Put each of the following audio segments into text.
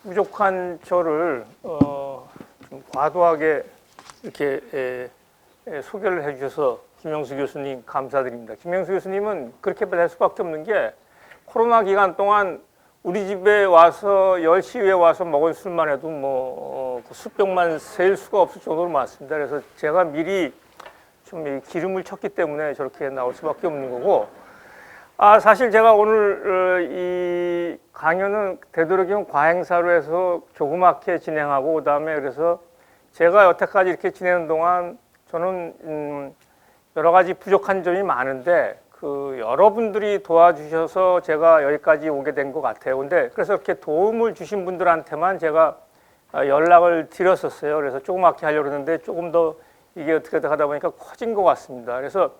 부족한 저를 좀 과도하게 이렇게 소개를 해주셔서 김영수 교수님 감사드립니다. 김영수 교수님은 그렇게 될 수밖에 없는 게 코로나 기간 동안 우리 집에 와서 10시에 와서 먹은 술만 해도 그 수병만 셀 수가 없을 정도로 많습니다. 그래서 제가 미리 좀 기름을 쳤기 때문에 저렇게 나올 수밖에 없는 거고, 사실 제가 오늘 이 강연은 되도록이면 과행사로 해서 조그맣게 진행하고, 그다음에 그래서 제가 여태까지 이렇게 지내는 동안 저는 여러 가지 부족한 점이 많은데 여러분들이 도와주셔서 제가 여기까지 오게 된 것 같아요. 근데 그래서 이렇게 도움을 주신 분들한테만 제가 연락을 드렸었어요. 그래서 조그맣게 하려고 했는데 조금 더 이게 어떻게 하다 보니까 커진 것 같습니다. 그래서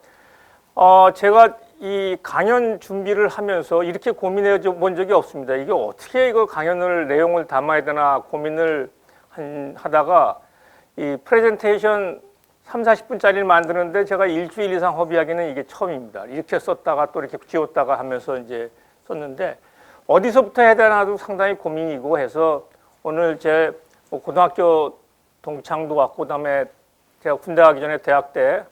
제가 이 강연 준비를 하면서 이렇게 고민해 본 적이 없습니다. 이게 어떻게 이거 강연을 내용을 담아야 되나 고민을 하다가 이 프레젠테이션 30-40분짜리를 만드는데 제가 일주일 이상 허비하기는 이게 처음입니다. 이렇게 썼다가 또 이렇게 지웠다가 하면서 이제 썼는데 어디서부터 해야 되나도 상당히 고민이고 해서 오늘 제 고등학교 동창도 왔고, 그다음에 제가 군대 가기 전에 대학 때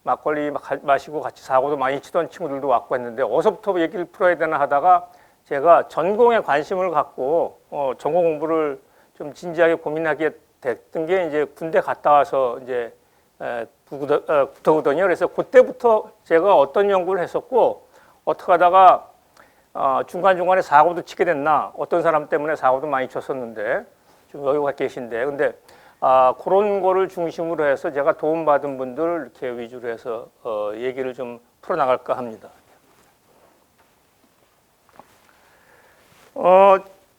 막걸리 마시고 같이 사고도 많이 치던 친구들도 왔고 했는데 어디서부터 얘기를 풀어야 되나 하다가 제가 전공에 관심을 갖고 전공 공부를 좀 진지하게 고민하게 됐던 게 이제 군대 갔다 와서 이제 붙어오더니요. 그래서 그때부터 제가 어떤 연구를 했었고 어떻게 하다가 중간중간에 사고도 치게 됐나, 어떤 사람 때문에 사고도 많이 쳤었는데 지금 여기 계신데, 근데 그런 거를 중심으로 해서 제가 도움받은 분들 이렇게 위주로 해서 얘기를 좀 풀어나갈까 합니다.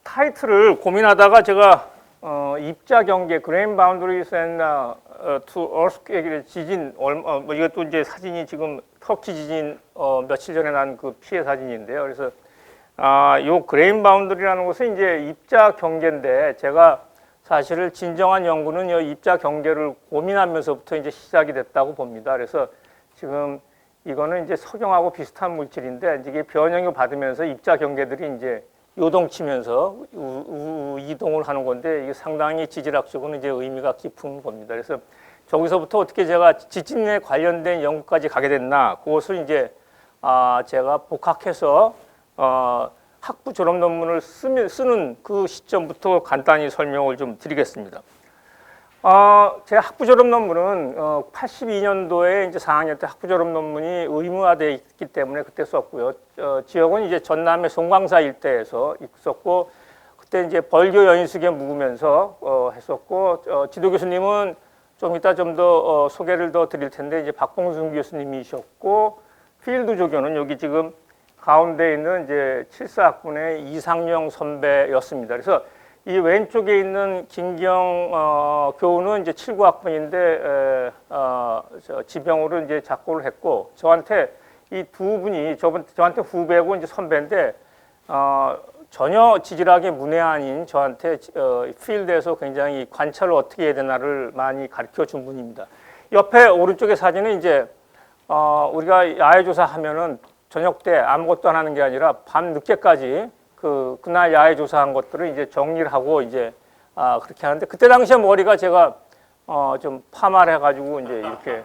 타이틀을 고민하다가 제가 입자 경계, Grain Boundaries and to Earthquake, 지진, 이것도 이제 사진이 지금 터키 지진 며칠 전에 난 그 피해 사진인데요. 그래서 요 Grain Boundary라는 것은 이제 입자 경계인데, 제가 사실은 진정한 연구는 이 입자 경계를 고민하면서부터 이제 시작이 됐다고 봅니다. 그래서 지금 이거는 이제 석영하고 비슷한 물질인데 이게 변형을 받으면서 입자 경계들이 이제 요동치면서 이동을 하는 건데 이게 상당히 지질학적으로는 이제 의미가 깊은 겁니다. 그래서 저기서부터 어떻게 제가 지진에 관련된 연구까지 가게 됐나, 그것을 이제 제가 복학해서 학부 졸업 논문을 쓰는 그 시점부터 간단히 설명을 좀 드리겠습니다. 제 학부 졸업 논문은 82년도에 이제 4학년 때 학부 졸업 논문이 의무화되어 있기 때문에 그때 썼고요. 지역은 이제 전남의 송광사 일대에서 있었고, 그때 이제 벌교 연수기에 묵으면서 했었고, 지도 교수님은 좀 이따 좀 더 소개를 더 드릴 텐데 이제 박봉순 교수님이셨고, 필드 조교는 여기 지금 가운데 있는 이제 74학번의 이상영 선배였습니다. 그래서 이 왼쪽에 있는 김기영 교우는 이제 79학번인데 지병으로 이제 작고를 했고, 저한테 이 두 분이 저한테 후배고 이제 선배인데 전혀 지질학의 문외한인 저한테 필드에서 굉장히 관찰을 어떻게 해야 되나를 많이 가르쳐 준 분입니다. 옆에 오른쪽의 사진은 이제 우리가 야외조사 하면은 저녁 때 아무것도 안 하는 게 아니라 밤 늦게까지 그날 야외 조사한 것들을 이제 정리를 하고 이제 그렇게 하는데, 그때 당시에 머리가 제가 좀 파마를 해가지고 이제 이렇게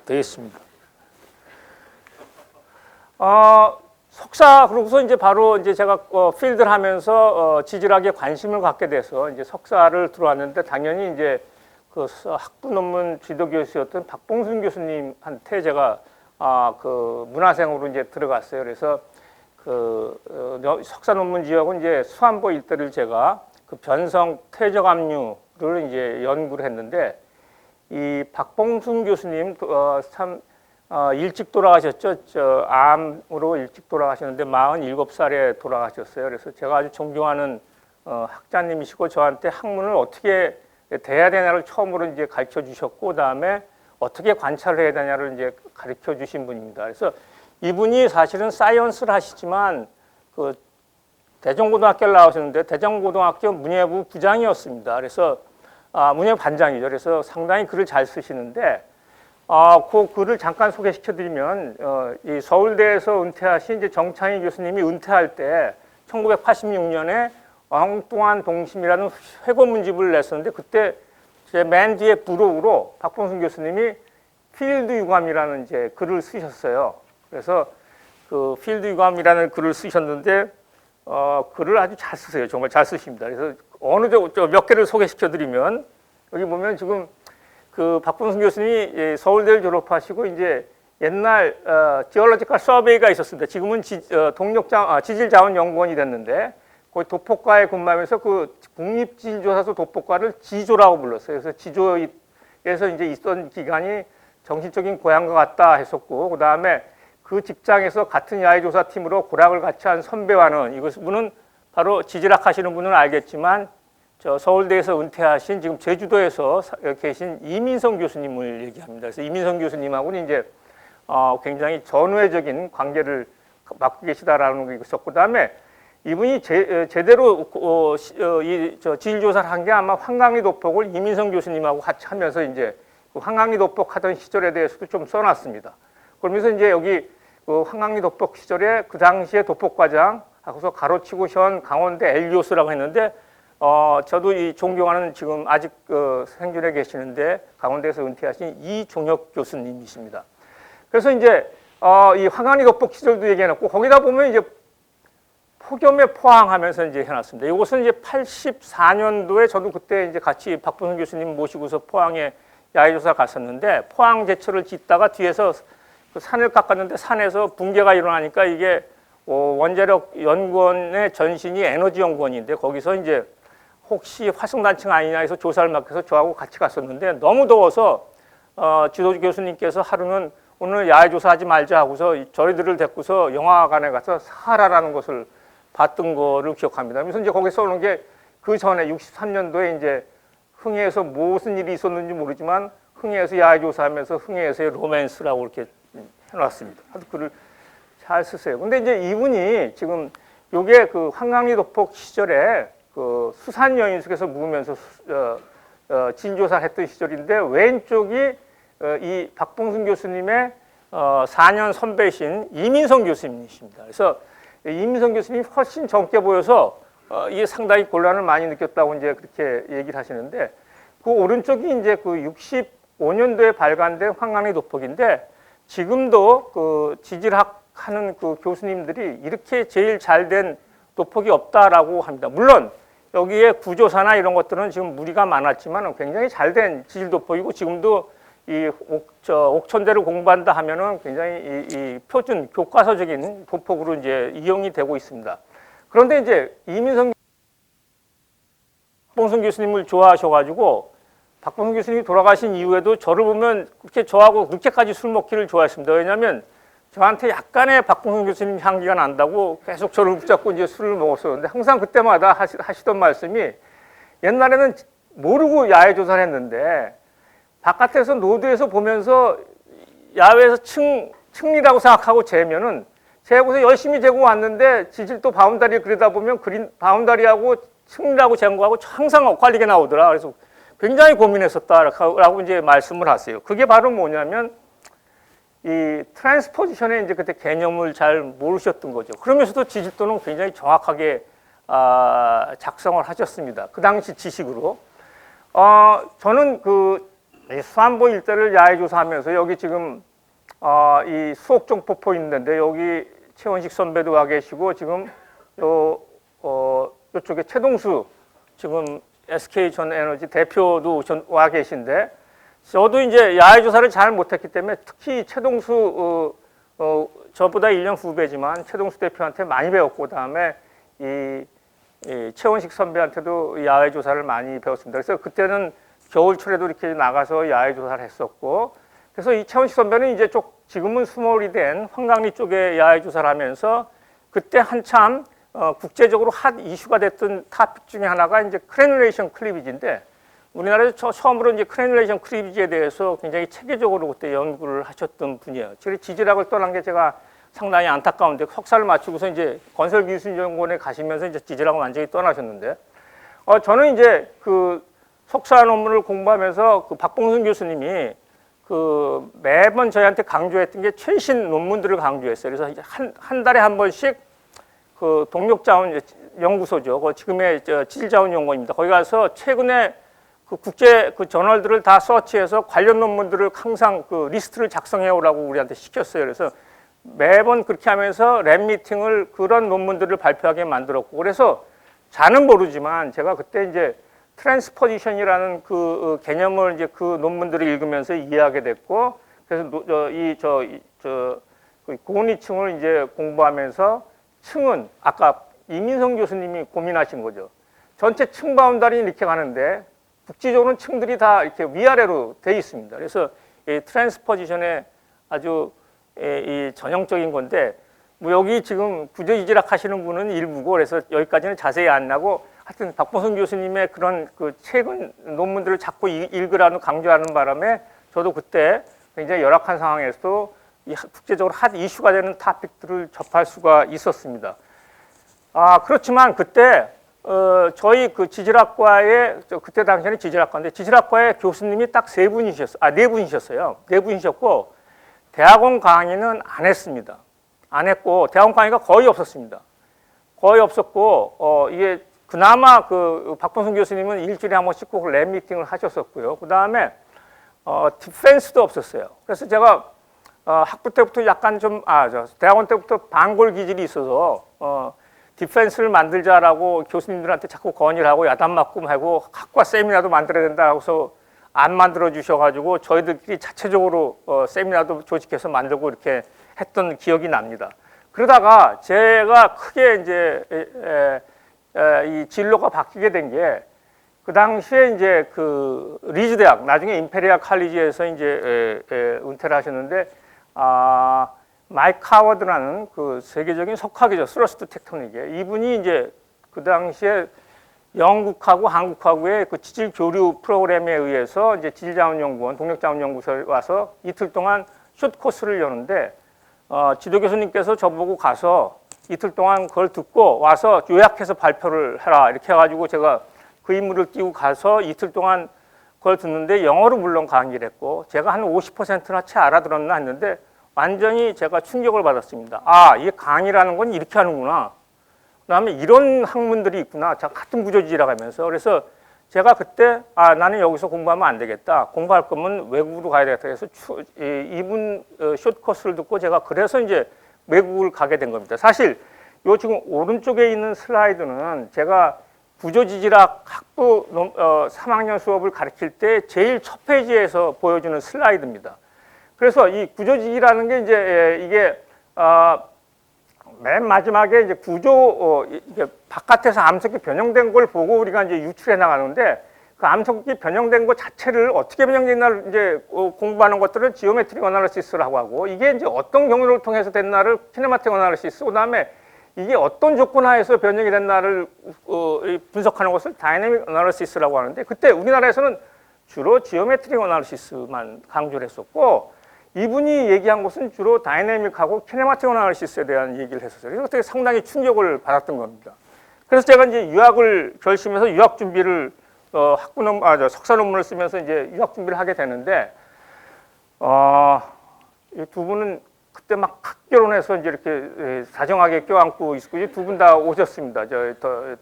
되어 있습니다. 석사 그러고서 이제 바로 이제 제가 필드를 하면서 지질학에 관심을 갖게 돼서 이제 석사를 들어왔는데, 당연히 이제 그 학부 논문 지도 교수였던 박봉순 교수님한테 제가 그 문화생으로 이제 들어갔어요. 그래서 석사 논문 지역은 이제 수안보 일대를 제가 그 변성 퇴적 압류를 이제 연구를 했는데, 이 박봉순 교수님 참 일찍 돌아가셨죠. 암으로 일찍 돌아가셨는데 47살에 돌아가셨어요. 그래서 제가 아주 존경하는 학자님이시고 저한테 학문을 어떻게 돼야 되냐를 처음으로 이제 가르쳐 주셨고, 그다음에 어떻게 관찰을 해야 되냐를 이제 가르쳐 주신 분입니다. 그래서 이분이 사실은 사이언스를 하시지만 그 대전고등학교를 나오셨는데 대전고등학교 문예부 부장이었습니다. 그래서 문예부 반장이죠. 그래서 상당히 글을 잘 쓰시는데 그 글을 잠깐 소개시켜드리면 이 서울대에서 은퇴하신 이제 정창희 교수님이 은퇴할 때 1986년에 엉뚱한 동심이라는 회고문집을 냈었는데 그때 제 맨 뒤에 부록으로 박봉순 교수님이 필드 유감이라는 이제 글을 쓰셨어요. 그래서 그 필드 유감이라는 글을 쓰셨는데 글을 아주 잘 쓰세요. 정말 잘 쓰십니다. 그래서 어느 몇 개를 소개시켜드리면 여기 보면 지금 그 박봉순 교수님이 서울대를 졸업하시고 이제 옛날 지올로지컬 서베이가 있었습니다. 지금은 지질자원연구원이 됐는데 거기 도포과에 근무하면서 그 국립지질조사소 도포과를 지조라고 불렀어요. 그래서 지조에서 이제 있던 기간이 정신적인 고향과 같다 했었고, 그 다음에 그 직장에서 같은 야외조사팀으로 고락을 같이 한 선배와는, 이분은 바로 지질학 하시는 분은 알겠지만 저 서울대에서 은퇴하신 지금 제주도에서 계신 이민성 교수님을 얘기합니다. 그래서 이민성 교수님하고는 이제 굉장히 전회적인 관계를 맡고 계시다라는 게 있었고, 그다음에 이분이 제대로 지질조사를 한 게 아마 황강리 도폭을 이민성 교수님하고 같이 하면서 이제 그 황강리 도폭 하던 시절에 대해서도 좀 써놨습니다. 그러면서 이제 여기 그 황강리 도폭 시절에 그 당시에 도폭과장 하고서 가로치고 현 강원대 엘리오스라고 했는데 저도 이 존경하는 지금 아직 생존해 계시는데 강원대에서 은퇴하신 이종혁 교수님이십니다. 그래서 이제 이 황강리 도폭 시절도 얘기해놨고 거기다 보면 이제 폭염에 포항하면서 이제 해놨습니다. 이것은 이제 84년도에 저도 그때 이제 같이 박봉순 교수님 모시고서 포항에 야외조사 갔었는데 포항 제철을 짓다가 뒤에서 그 산을 깎았는데 산에서 붕괴가 일어나니까 이게 원자력 연구원의 전신이 에너지연구원인데 거기서 이제 혹시 화성단층 아니냐 해서 조사를 맡겨서 저하고 같이 갔었는데 너무 더워서 지도 교수님께서 하루는 오늘 야외조사하지 말자 하고서 저희들을 데리고서 영화관에 가서 사하라라는 것을 봤던 거를 기억합니다. 그래서 이제 거기서 오는 게 그 전에 63년도에 이제 흥해에서 무슨 일이 있었는지 모르지만 흥해에서 야외조사하면서 흥해에서의 로맨스라고 이렇게 해놨습니다. 아주 글을 잘 쓰세요. 근데 이제 이분이 지금 요게 그 황강리 도폭 시절에 그 수산 여인숙에서 묵으면서 진조사를 했던 시절인데 왼쪽이 이 박봉순 교수님의 4년 선배이신 이민성 교수님이십니다. 그래서 이민성 교수님이 훨씬 젊게 보여서 이게 상당히 곤란을 많이 느꼈다고 이제 그렇게 얘기를 하시는데 그 오른쪽이 이제 그 65년도에 발간된 황강리 도폭인데 지금도 그 지질학 하는 그 교수님들이 이렇게 제일 잘된 도폭이 없다라고 합니다. 물론 여기에 구조사나 이런 것들은 지금 무리가 많았지만 굉장히 잘된 지질 도폭이고 지금도 이 옥천대를 공부한다 하면은 굉장히 이 표준 교과서적인 도폭으로 이제 이용이 되고 있습니다. 그런데 이제 이민성 박봉순 교수님을 좋아하셔가지고 박봉순 교수님이 돌아가신 이후에도 저를 보면 그렇게 저하고 늦게까지 술 먹기를 좋아했습니다. 왜냐하면 저한테 약간의 박봉순 교수님 향기가 난다고 계속 저를 붙잡고 이제 술을 먹었었는데 항상 그때마다 하시던 말씀이 옛날에는 모르고 야외 조사를 했는데 바깥에서 노드에서 보면서 야외에서 층리라고 생각하고 재면은 재고서 열심히 재고 왔는데 지질도 바운다리 그리다 보면 바운다리하고 층리라고 재는 거하고 항상 엇갈리게 나오더라. 그래서 굉장히 고민했었다라고 이제 말씀을 하세요. 그게 바로 뭐냐면 이 트랜스포지션의 이제 그때 개념을 잘 모르셨던 거죠. 그러면서도 지질도는 굉장히 정확하게 작성을 하셨습니다. 그 당시 지식으로. 저는 그 수안보 일대를 야외 조사하면서 여기 지금 이 수옥정포포 있는데 여기 최원식 선배도 와 계시고 지금 이쪽에 최동수 지금 SK전에너지 대표도 와 계신데 저도 이제 야외 조사를 잘 못했기 때문에 특히 최동수 저보다 1년 후배지만 최동수 대표한테 많이 배웠고 그다음에 이 최원식 선배한테도 야외 조사를 많이 배웠습니다. 그래서 그때는 겨울철에도 이렇게 나가서 야외 조사를 했었고 그래서 이 최원식 선배는 이제 지금은 수몰이 된 황강리 쪽에 야외 조사를 하면서 그때 한참 국제적으로 핫 이슈가 됐던 토픽 중에 하나가 이제 크래놀레이션 클리비지인데 우리나라에서 처음으로 이제 크래놀레이션 클리비지에 대해서 굉장히 체계적으로 그때 연구를 하셨던 분이에요. 저희 지질학을 떠난 게 제가 상당히 안타까운데 석사를 마치고서 이제 건설기술연구원에 가시면서 이제 지질학을 완전히 떠나셨는데 저는 이제 그 석사 논문을 공부하면서 그 박봉순 교수님이 그 매번 저희한테 강조했던 게 최신 논문들을 강조했어요. 그래서 한 달에 한 번씩 그 동력자원 연구소죠. 그 지금의 지질자원연구원입니다. 거기 가서 최근에 그 국제 그 저널들을 다 서치해서 관련 논문들을 항상 그 리스트를 작성해 오라고 우리한테 시켰어요. 그래서 매번 그렇게 하면서 랩 미팅을 그런 논문들을 발표하게 만들었고, 그래서 잘은 모르지만 제가 그때 이제 트랜스포지션이라는 그 개념을 이제 그 논문들을 읽으면서 이해하게 됐고, 그래서 그 고니층을 이제 공부하면서 층은 아까 이민성 교수님이 고민하신 거죠. 전체 층 바운더리 이렇게 가는데 국지적으로는 층들이 다 이렇게 위아래로 돼 있습니다. 그래서 이 트랜스포지션의 아주 이 전형적인 건데, 뭐 여기 지금 구조지질학 하시는 분은 일부고, 그래서 여기까지는 자세히 안 나고, 하여튼 박보성 교수님의 그런 그 최근 논문들을 자꾸 읽으라는 강조하는 바람에 저도 그때 굉장히 열악한 상황에서도 국제적으로 핫 이슈가 되는 토픽들을 접할 수가 있었습니다. 그렇지만 그때 저희 그 지질학과의 그때 당시에는 지질학과인데 지질학과의 교수님이 딱 네 분이셨어요. 네 분이셨고 대학원 강의는 안 했습니다. 안 했고 대학원 강의가 거의 없었습니다. 거의 없었고 이게 그나마 그 박범순 교수님은 일주일에 한 번씩 꼭 랩 미팅을 하셨었고요. 그 다음에 디펜스도 없었어요. 그래서 제가 학부 때부터 약간 대학원 때부터 반골 기질이 있어서 디펜스를 만들자라고 교수님들한테 자꾸 건의를 하고 야단 맞고 하고 학과 세미나도 만들어야 된다고 해서 안 만들어 주셔가지고 저희들끼리 자체적으로 세미나도 조직해서 만들고 이렇게 했던 기억이 납니다. 그러다가 제가 크게 이제 이 진로가 바뀌게 된 게 그 당시에 이제 그 리즈 대학, 나중에 임페리얼 칼리지에서 이제 은퇴를 하셨는데 마이크 하워드라는 그 세계적인 석학이죠. 스러스트 텍토닉에. 이분이 이제 그 당시에 영국하고 한국하고의 그 지질 교류 프로그램에 의해서 이제 지질자원연구원, 동력자원연구소에 와서 이틀 동안 숏 코스를 여는데 지도 교수님께서 저보고 가서 이틀 동안 그걸 듣고 와서 요약해서 발표를 해라 이렇게 해가지고 제가 그 임무를 띄고 가서 이틀 동안 그걸 듣는데 영어로 물론 강의를 했고 제가 한 50%나 채 알아들었나 했는데 완전히 제가 충격을 받았습니다. 이게 강의라는 건 이렇게 하는구나. 그다음에 이런 학문들이 있구나. 제가 같은 구조지질학 하면서. 그래서 제가 그때 나는 여기서 공부하면 안 되겠다. 공부할 거면 외국으로 가야 되겠다. 그래서 이분 숏코스를 듣고 제가 그래서 이제 외국을 가게 된 겁니다. 사실 요 지금 오른쪽에 있는 슬라이드는 제가 구조지질학 학부 3학년 수업을 가르칠 때 제일 첫 페이지에서 보여주는 슬라이드입니다. 그래서 이 구조지질이라는 게 이제 이게 맨 마지막에 이제 구조 이게 바깥에서 암석이 변형된 걸 보고 우리가 이제 유출해 나가는데 그 암석이 변형된 것 자체를 어떻게 변형됐나를 이제 공부하는 것들을 지오메트릭 어널리시스라고 하고 이게 이제 어떤 경로를 통해서 됐나를 키네마틱 어널리시스, 그다음에 이게 어떤 조건 하에서 변형이 됐나를 분석하는 것을 다이내믹 어널리시스라고 하는데 그때 우리나라에서는 주로 지오메트릭 어널리시스만 강조를 했었고 이분이 얘기한 것은 주로 다이내믹하고 키네마틱 어널리시스에 대한 얘기를 했었어요. 그래서 그때 상당히 충격을 받았던 겁니다. 그래서 제가 이제 유학을 결심해서 유학 준비를 석사 논문을 쓰면서 이제 유학 준비를 하게 되는데 이 두 분은 그때 막 결혼해서 이제 이렇게 다정하게 껴안고 있고 두 분 다 오셨습니다.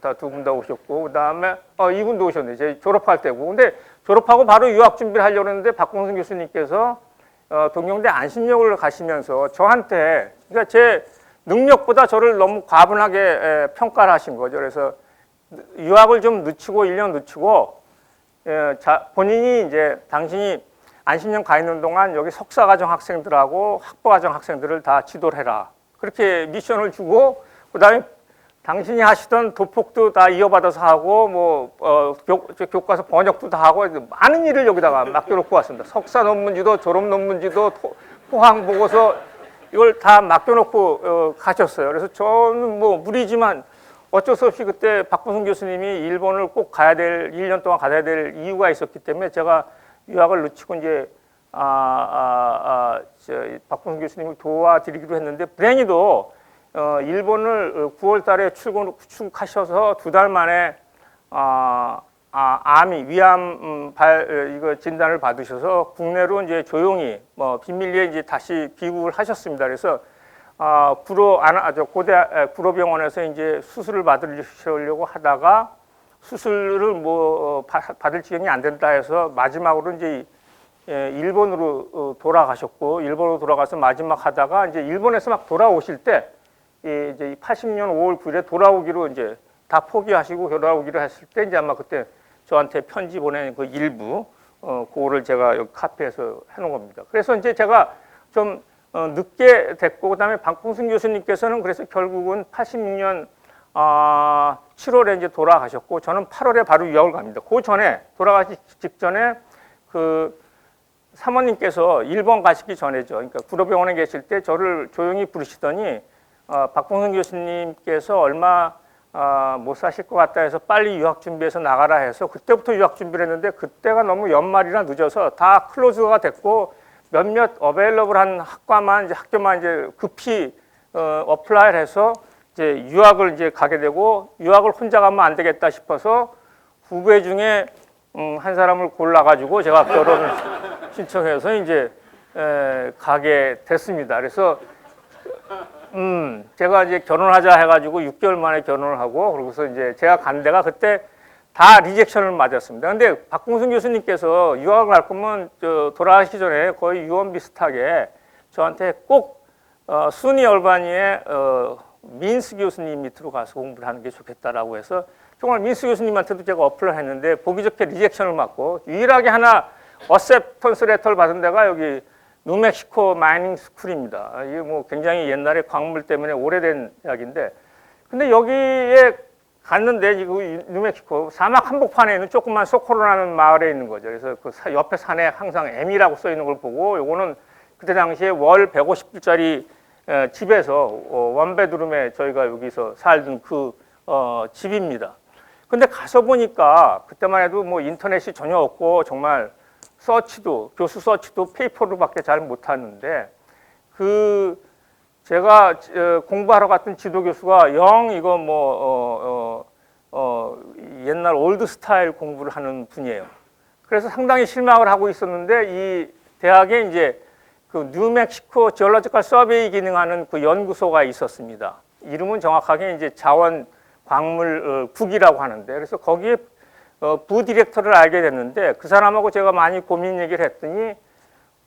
다 두 분 다 오셨고 그다음에 이분도 오셨네. 제 졸업할 때고. 근데 졸업하고 바로 유학 준비를 하려고 했는데 박봉순 교수님께서 동경대 안신여고를 가시면서 저한테 그러니까 제 능력보다 저를 너무 과분하게 평가를 하신 거죠. 그래서 유학을 좀 늦추고 1년 늦추고 본인이 이제 당신이 안신년 가 있는 동안 여기 석사과정 학생들하고 학부과정 학생들을 다 지도를 해라. 그렇게 미션을 주고 그다음에 당신이 하시던 도폭도 다 이어받아서 하고 교과서 번역도 다 하고 많은 일을 여기다가 맡겨놓고 왔습니다. 석사 논문지도 졸업 논문지도 포항 보고서 이걸 다 맡겨놓고 가셨어요. 그래서 저는 무리지만 어쩔 수 없이 그때 박보승 교수님이 일본을 꼭 가야 될 1년 동안 가야 될 이유가 있었기 때문에 제가 유학을 늦추고 이제 박보승 교수님을 도와드리기로 했는데 불행히도 일본을 9월 달에 출국하셔서 2달 만에 위암 이거 진단을 받으셔서 국내로 이제 조용히 비밀리에 이제 다시 귀국을 하셨습니다. 그래서 구로병원에서 이제 수술을 받으려고 하다가 수술을 받을 지경이 안 된다 해서 마지막으로 이제 일본으로 돌아가셨고, 일본으로 돌아가서 마지막 하다가 이제 일본에서 막 돌아오실 때 이제 80년 5월 9일에 돌아오기로 이제 다 포기하시고 돌아오기로 했을 때 이제 아마 그때 저한테 편지 보낸 그 일부 그거를 제가 여기 카피해서 해놓은 겁니다. 그래서 이제 제가 좀 늦게 됐고, 그다음에 박봉순 교수님께서는 그래서 결국은 86년 7월에 이제 돌아가셨고, 저는 8월에 바로 유학을 갑니다. 그 전에 돌아가시 직전에 그 사모님께서 일본 가시기 전에죠. 그러니까 구로병원에 계실 때 저를 조용히 부르시더니 박봉순 교수님께서 얼마 못 사실 것 같다 해서 빨리 유학 준비해서 나가라 해서 그때부터 유학 준비를 했는데, 그때가 너무 연말이라 늦어서 다 클로즈가 됐고 몇몇 어베일러블한 학교만 이제 급히 어플라이를 해서 이제 유학을 이제 가게 되고, 유학을 혼자 가면 안 되겠다 싶어서 후배 중에 한 사람을 골라가지고 제가 결혼을 신청해서 이제 가게 됐습니다. 그래서 제가 이제 결혼하자 해가지고 6개월 만에 결혼을 하고, 그러고서 이제 제가 간 데가 그때 다 리젝션을 맞았습니다. 근데 박봉순 교수님께서 유학을 갈 거면 돌아가시기 전에 거의 유언 비슷하게 저한테 꼭 수니 얼바니의 민스 교수님 밑으로 가서 공부를 하는 게 좋겠다라고 해서 정말 민스 교수님한테도 제가 어플을 했는데 보기 좋게 리젝션을 맞고, 유일하게 하나 어셉턴스 레터를 받은 데가 여기 뉴멕시코 마이닝 스쿨입니다. 이게 뭐 굉장히 옛날에 광물 때문에 오래된 대학인데, 근데 여기에 갔는데 이 뉴멕시코 사막 한복판에 있는 조그만 소코로라는 마을에 있는 거죠. 그래서 그 옆에 산에 항상 M이라고 써 있는 걸 보고, 요거는 그때 당시에 월 150불짜리 집에서 원베드룸에 저희가 여기서 살던 그 집입니다. 근데 가서 보니까 그때만 해도 뭐 인터넷이 전혀 없고 정말 교수 서치도 페이퍼로밖에 잘 못하는데, 제가 공부하러 갔던 지도 교수가 영 이거 옛날 올드 스타일 공부를 하는 분이에요. 그래서 상당히 실망을 하고 있었는데, 이 대학에 이제 그 뉴멕시코 지올로지컬 서베이 기능하는 그 연구소가 있었습니다. 이름은 정확하게 이제 자원 광물국이라고 하는데, 그래서 거기에 부 디렉터를 알게 됐는데, 그 사람하고 제가 많이 고민 얘기를 했더니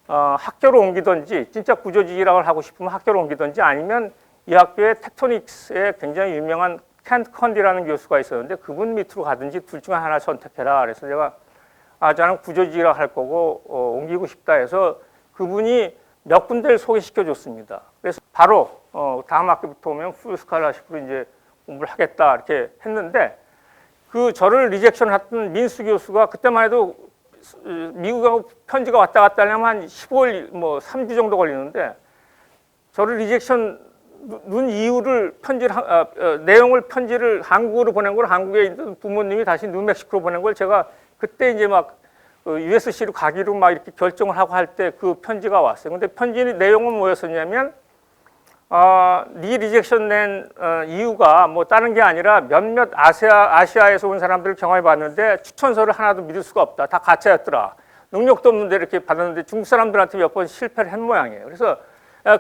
학교로 옮기든지, 진짜 구조지질학을 하고 싶으면 학교로 옮기든지, 아니면 이 학교에 텍토닉스에 굉장히 유명한 켄트 컨디라는 교수가 있었는데 그분 밑으로 가든지 둘 중에 하나 선택해라. 그래서 제가 저는 구조지질학 할 거고 옮기고 싶다 해서 그분이 몇 군데를 소개시켜 줬습니다. 그래서 바로 다음 학기부터 오면 풀 스칼라십으로 이제 공부를 하겠다 이렇게 했는데, 저를 리젝션 했던 민수 교수가 그때만 해도 미국하고 편지가 왔다 갔다 하려면 한 15일 3주 정도 걸리는데, 저를 리젝션 눈 이유를 내용을 편지를 한국으로 보낸 걸, 한국에 있는 부모님이 다시 뉴멕시코로 보낸 걸 제가 그때 이제 막 USC로 가기로 막 이렇게 결정을 하고 할 때 그 편지가 왔어요. 근데 편지 내용은 뭐였었냐면, 네 리젝션 낸 이유가 뭐 다른 게 아니라 몇몇 아시아에서 온 사람들을 경험해 봤는데 추천서를 하나도 믿을 수가 없다. 다 가짜였더라. 능력도 없는데 이렇게 받았는데 중국 사람들한테 몇 번 실패를 한 모양이에요.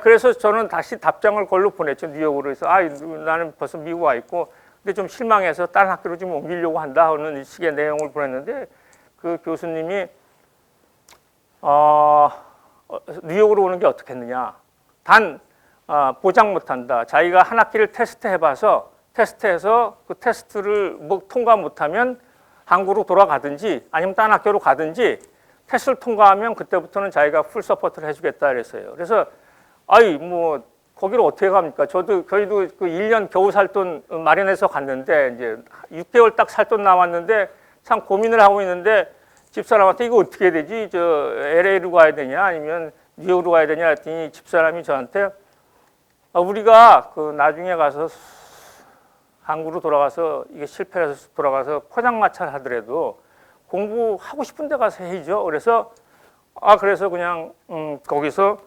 그래서 저는 다시 답장을 걸로 보냈죠. 뉴욕으로. 해서 나는 벌써 미국 와 있고 근데 좀 실망해서 다른 학교로 좀 옮기려고 한다 하는 식의 내용을 보냈는데, 그 교수님이 뉴욕으로 오는 게 어떻겠느냐. 단 보장 못한다. 자기가 한 학기를 테스트해서 그 테스트를 통과 못하면 한국으로 돌아가든지 아니면 다른 학교로 가든지, 테스트를 통과하면 그때부터는 자기가 풀 서포트를 해주겠다 그랬어요. 그래서 거기를 어떻게 갑니까? 저희도 그 1년 겨우 살 돈 마련해서 갔는데 이제 6개월 딱 살 돈 남았는데 참 고민을 하고 있는데, 집사람한테 이거 어떻게 해야 되지? LA로 가야 되냐 아니면 뉴욕으로 가야 되냐 했더니 집사람이 저한테 우리가 나중에 가서 한국으로 돌아가서 이게 실패해서 돌아가서 포장마차를 하더라도 공부하고 싶은 데 가서 해야죠. 그래서 그냥 거기서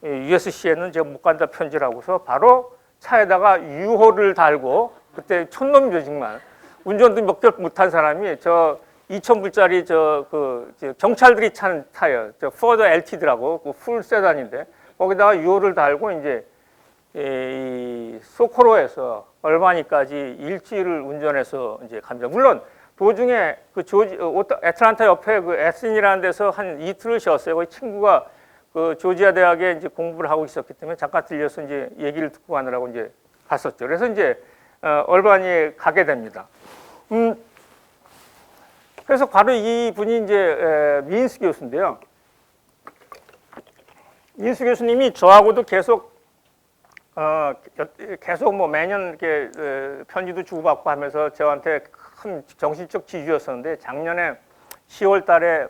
USC에는 제가 못 간다 편지를 하고서 바로 차에다가 유호를 달고, 그때 촌놈이죠 정말. 운전도 몇 개월 못한 사람이 2,000불짜리 경찰들이 타요. 포드 LTD라고 풀 세단인데 거기다가 유호를 달고 이제 이 소코로에서 얼바니까지 일주일을 운전해서 이제 갑니다. 물론 도중에 그 애틀란타 옆에 그 에슨이라는 데서 한 이틀을 쉬었어요. 거기 친구가 그 조지아 대학에 이제 공부를 하고 있었기 때문에 잠깐 들려서 이제 얘기를 듣고 가느라고 이제 갔었죠. 그래서 이제 얼바니에 가게 됩니다. 그래서 바로 이 분이 이제 민스 교수인데요. 민스 교수님이 저하고도 계속 뭐 매년 이렇게 편지도 주고받고 하면서 저한테 큰 정신적 지주였었는데 작년에 10월 달에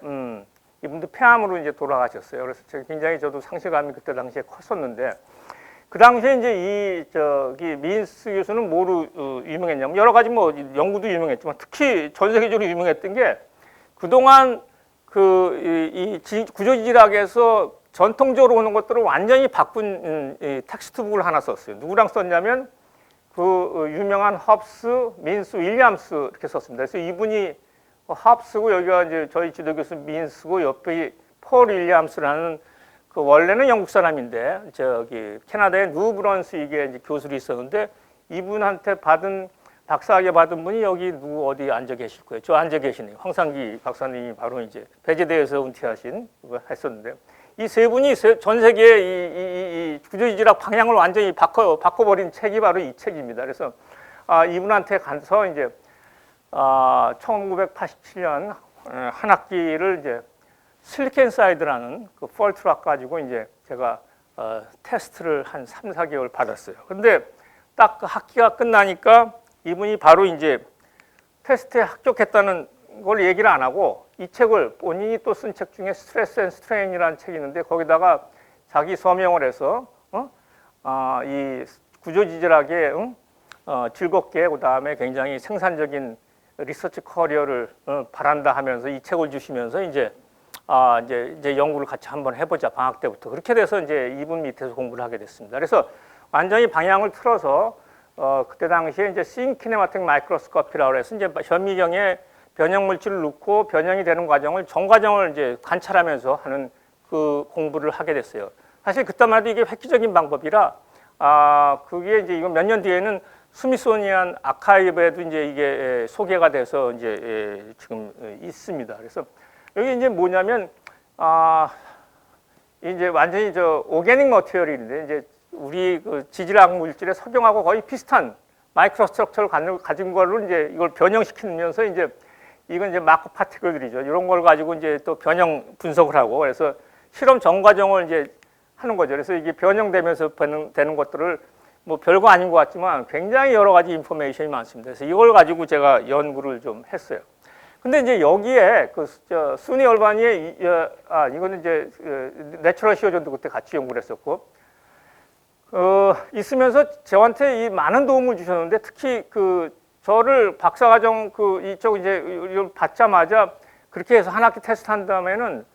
이분도 폐암으로 이제 돌아가셨어요. 그래서 굉장히 저도 상실감이 그때 당시에 컸었는데 그 당시에 이제 저기 민스 교수는 뭐로 유명했냐면 여러 가지 뭐 연구도 유명했지만 특히 전 세계적으로 유명했던 게 그동안 이 구조지질학에서 전통적으로 오는 것들을 완전히 바꾼 텍스트북을 하나 썼어요. 누구랑 썼냐면 그 유명한 헙스, 민스, 윌리엄스 이렇게 썼습니다. 그래서 이분이 헙스고 여기가 이제 저희 지도 교수 민스고 옆에 폴 윌리엄스라는 그 원래는 영국 사람인데 저기 캐나다의 뉴브런스윅에 이제 교수로 있었는데 이분한테 받은 박사학위 받은 분이 여기 누구 어디 앉아 계실 거예요. 저 앉아 계시네요. 황상기 박사님이 바로 이제 배제대에서 은퇴하신 그거 했었는데 이 세 분이 전 세계의 이 구조지질학 방향을 완전히 바꿔버린 책이 바로 이 책입니다. 그래서 이분한테 가서 이제 1987년 한 학기를 이제 실리콘사이드라는 그 폴트락 가지고 이제 제가 테스트를 한 3, 4개월 받았어요. 근데 딱 그 학기가 끝나니까 이분이 바로 이제 테스트에 합격했다는 걸 얘기를 안 하고 이 책을 본인이 또 쓴 책 중에 스트레스 앤 스트레인이라는 책이 있는데 거기다가 자기 서명을 해서 이 구조지질학에 즐겁게 그다음에 굉장히 생산적인 리서치 커리어를 바란다 하면서 이 책을 주시면서 이제 연구를 같이 한번 해보자 방학 때부터 그렇게 돼서 이제 이분 밑에서 공부를 하게 됐습니다. 그래서 완전히 방향을 틀어서 그때 당시에 이제 싱키네마틱 마이크로스코피라고 해서 이제 현미경에 변형 물질을 넣고 변형이 되는 과정을 전 과정을 이제 관찰하면서 하는 그 공부를 하게 됐어요. 사실 그때만 해도 이게 획기적인 방법이라 그게 이제 이거 몇 년 뒤에는 스미소니안 아카이브에도 이제 이게 소개가 돼서 이제 지금 있습니다. 그래서 여기 이제 뭐냐면 이제 완전히 저 오게닉 머티리얼인데 이제 우리 그 지질학 물질의 석영하고 거의 비슷한 마이크로 스트럭처를 가진 걸로 이제 이걸 변형시키면서 이제 이건 이제 마크 파티클들이죠. 이런 걸 가지고 이제 또 변형 분석을 하고 그래서 실험 전 과정을 이제 하는 거죠. 그래서 이게 변형되면서 되는 것들을 뭐 별거 아닌 것 같지만 굉장히 여러 가지 인포메이션이 많습니다. 그래서 이걸 가지고 제가 연구를 좀 했어요. 근데 이제 여기에 수니 얼바니에 이거는 이제 내추럴 시어전도 그때 같이 연구를 했었고 있으면서 저한테 이 많은 도움을 주셨는데 특히 저를 박사과정 이쪽 이제 이걸 받자마자 그렇게 해서 한 학기 테스트 한 다음에는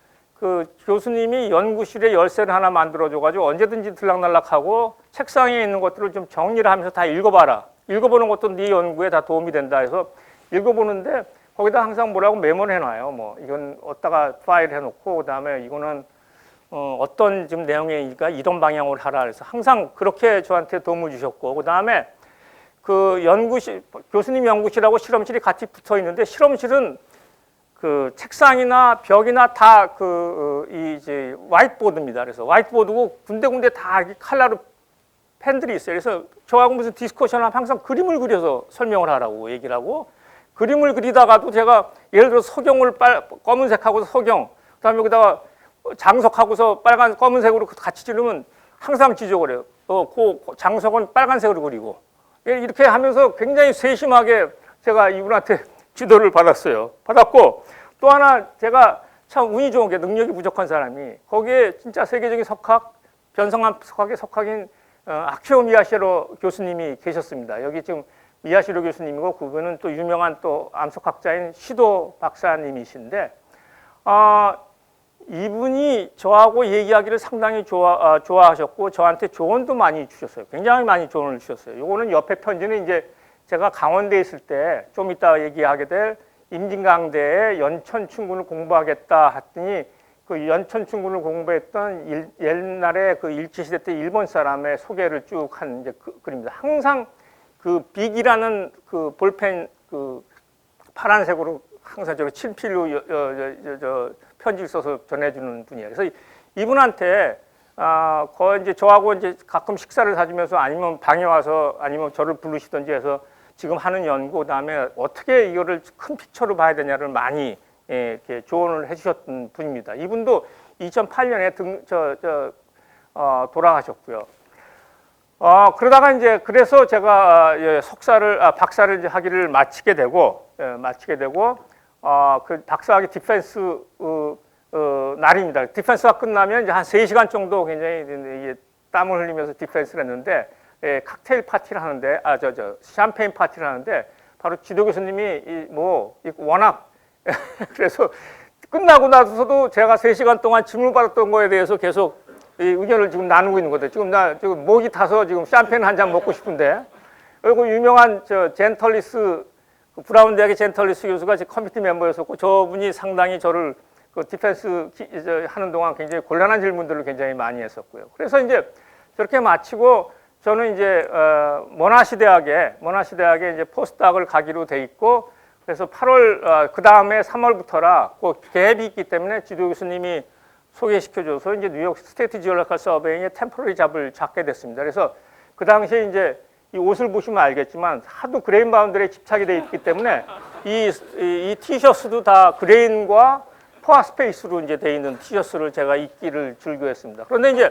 교수님이 연구실에 열쇠를 하나 만들어줘가지고 언제든지 들락날락하고 책상에 있는 것들을 좀 정리를 하면서 다 읽어봐라. 읽어보는 것도 네 연구에 다 도움이 된다 해서 읽어보는데 거기다 항상 뭐라고 메모를 해놔요. 뭐 이건 어디다가 파일 해놓고 그다음에 이거는 어떤 지금 내용이니까 이런 방향으로 하라. 그래서 항상 그렇게 저한테 도움을 주셨고 그다음에 교수님 연구실하고 실험실이 같이 붙어 있는데 실험실은 책상이나 벽이나 다 이제 화이트보드입니다. 그래서 화이트보드고 군데군데 다 칼라로 펜들이 있어요. 그래서 저하고 무슨 디스커션을 하면 항상 그림을 그려서 설명을 하라고 얘기를 하고 그림을 그리다가도 제가 예를 들어 석영을 검은색하고서 석영 그다음에 여기다가 장석하고서 검은색으로 같이 지르면 항상 지적을 해요. 그 장석은 빨간색으로 그리고 이렇게 하면서 굉장히 세심하게 제가 이분한테 지도를 받았고 또 하나 제가 참 운이 좋은 게 능력이 부족한 사람이 거기에 진짜 세계적인 석학, 변성암 석학의 석학인 아키오 미야시로 교수님이 계셨습니다. 여기 지금 미야시로 교수님이고 그분은 또 유명한 또 암석학자인 시도 박사님이신데 이분이 저하고 얘기하기를 상당히 좋아하셨고 저한테 조언도 많이 주셨어요. 굉장히 많이 조언을 주셨어요. 요거는 옆에 편지는 이제 제가 강원대에 있을 때 좀 이따 얘기하게 될 임진강대에 연천춘군을 공부하겠다 했더니 그 연천충군을 공부했던 옛날에 그 일제시대 때 일본 사람의 소개를 쭉 한 이제 글입니다. 항상 그 빅이라는 그 볼펜 그 파란색으로 항상 저 친필로 편지를 써서 전해주는 분이에요. 그래서 이분한테 거의 이제 저하고 이제 가끔 식사를 사주면서 아니면 방에 와서 아니면 저를 부르시든지 해서 지금 하는 연구, 그다음에 어떻게 이거를 큰 픽처로 봐야 되냐를 많이 이렇게 조언을 해주셨던 분입니다. 이분도 2008년에 돌아가셨고요. 그러다가 이제 그래서 제가 박사를 이제 학위를 마치게 되고 그 박사학위 디펜스 날입니다. 디펜스가 끝나면 이제 한 3시간 정도 굉장히 땀을 흘리면서 디펜스를 했는데 칵테일 파티를 하는데 샴페인 파티를 하는데 바로 지도 교수님이 워낙 그래서 끝나고 나서도 제가 3시간 동안 질문 받았던 거에 대해서 계속 이 의견을 지금 나누고 있는 거죠. 지금 목이 타서 지금 샴페인 한 잔 먹고 싶은데, 그리고 유명한 젠털리스 브라운 대학의 젠털리스 교수가 제 커미티 멤버였었고 저분이 상당히 저를 그 디펜스 하는 동안 굉장히 곤란한 질문들을 굉장히 많이 했었고요. 그래서 이제 저렇게 마치고 저는 이제 모나시 대학에 이제 포스닥을 가기로 돼 있고, 그래서 8월 그 다음에 3월부터라 그 갭이 있기 때문에 지도 교수님이 소개시켜줘서 이제 뉴욕 스테이트 지올로지컬 서베이의 템포러리 잡을 잡게 됐습니다. 그래서 그 당시에 이제 이 옷을 보시면 알겠지만 하도 그레인 바운드리에 집착이 돼 있기 때문에 이 티셔츠도 다 그레인과 포화 스페이스로 이제 돼 있는 티셔츠를 제가 입기를 즐겨했습니다. 그런데 이제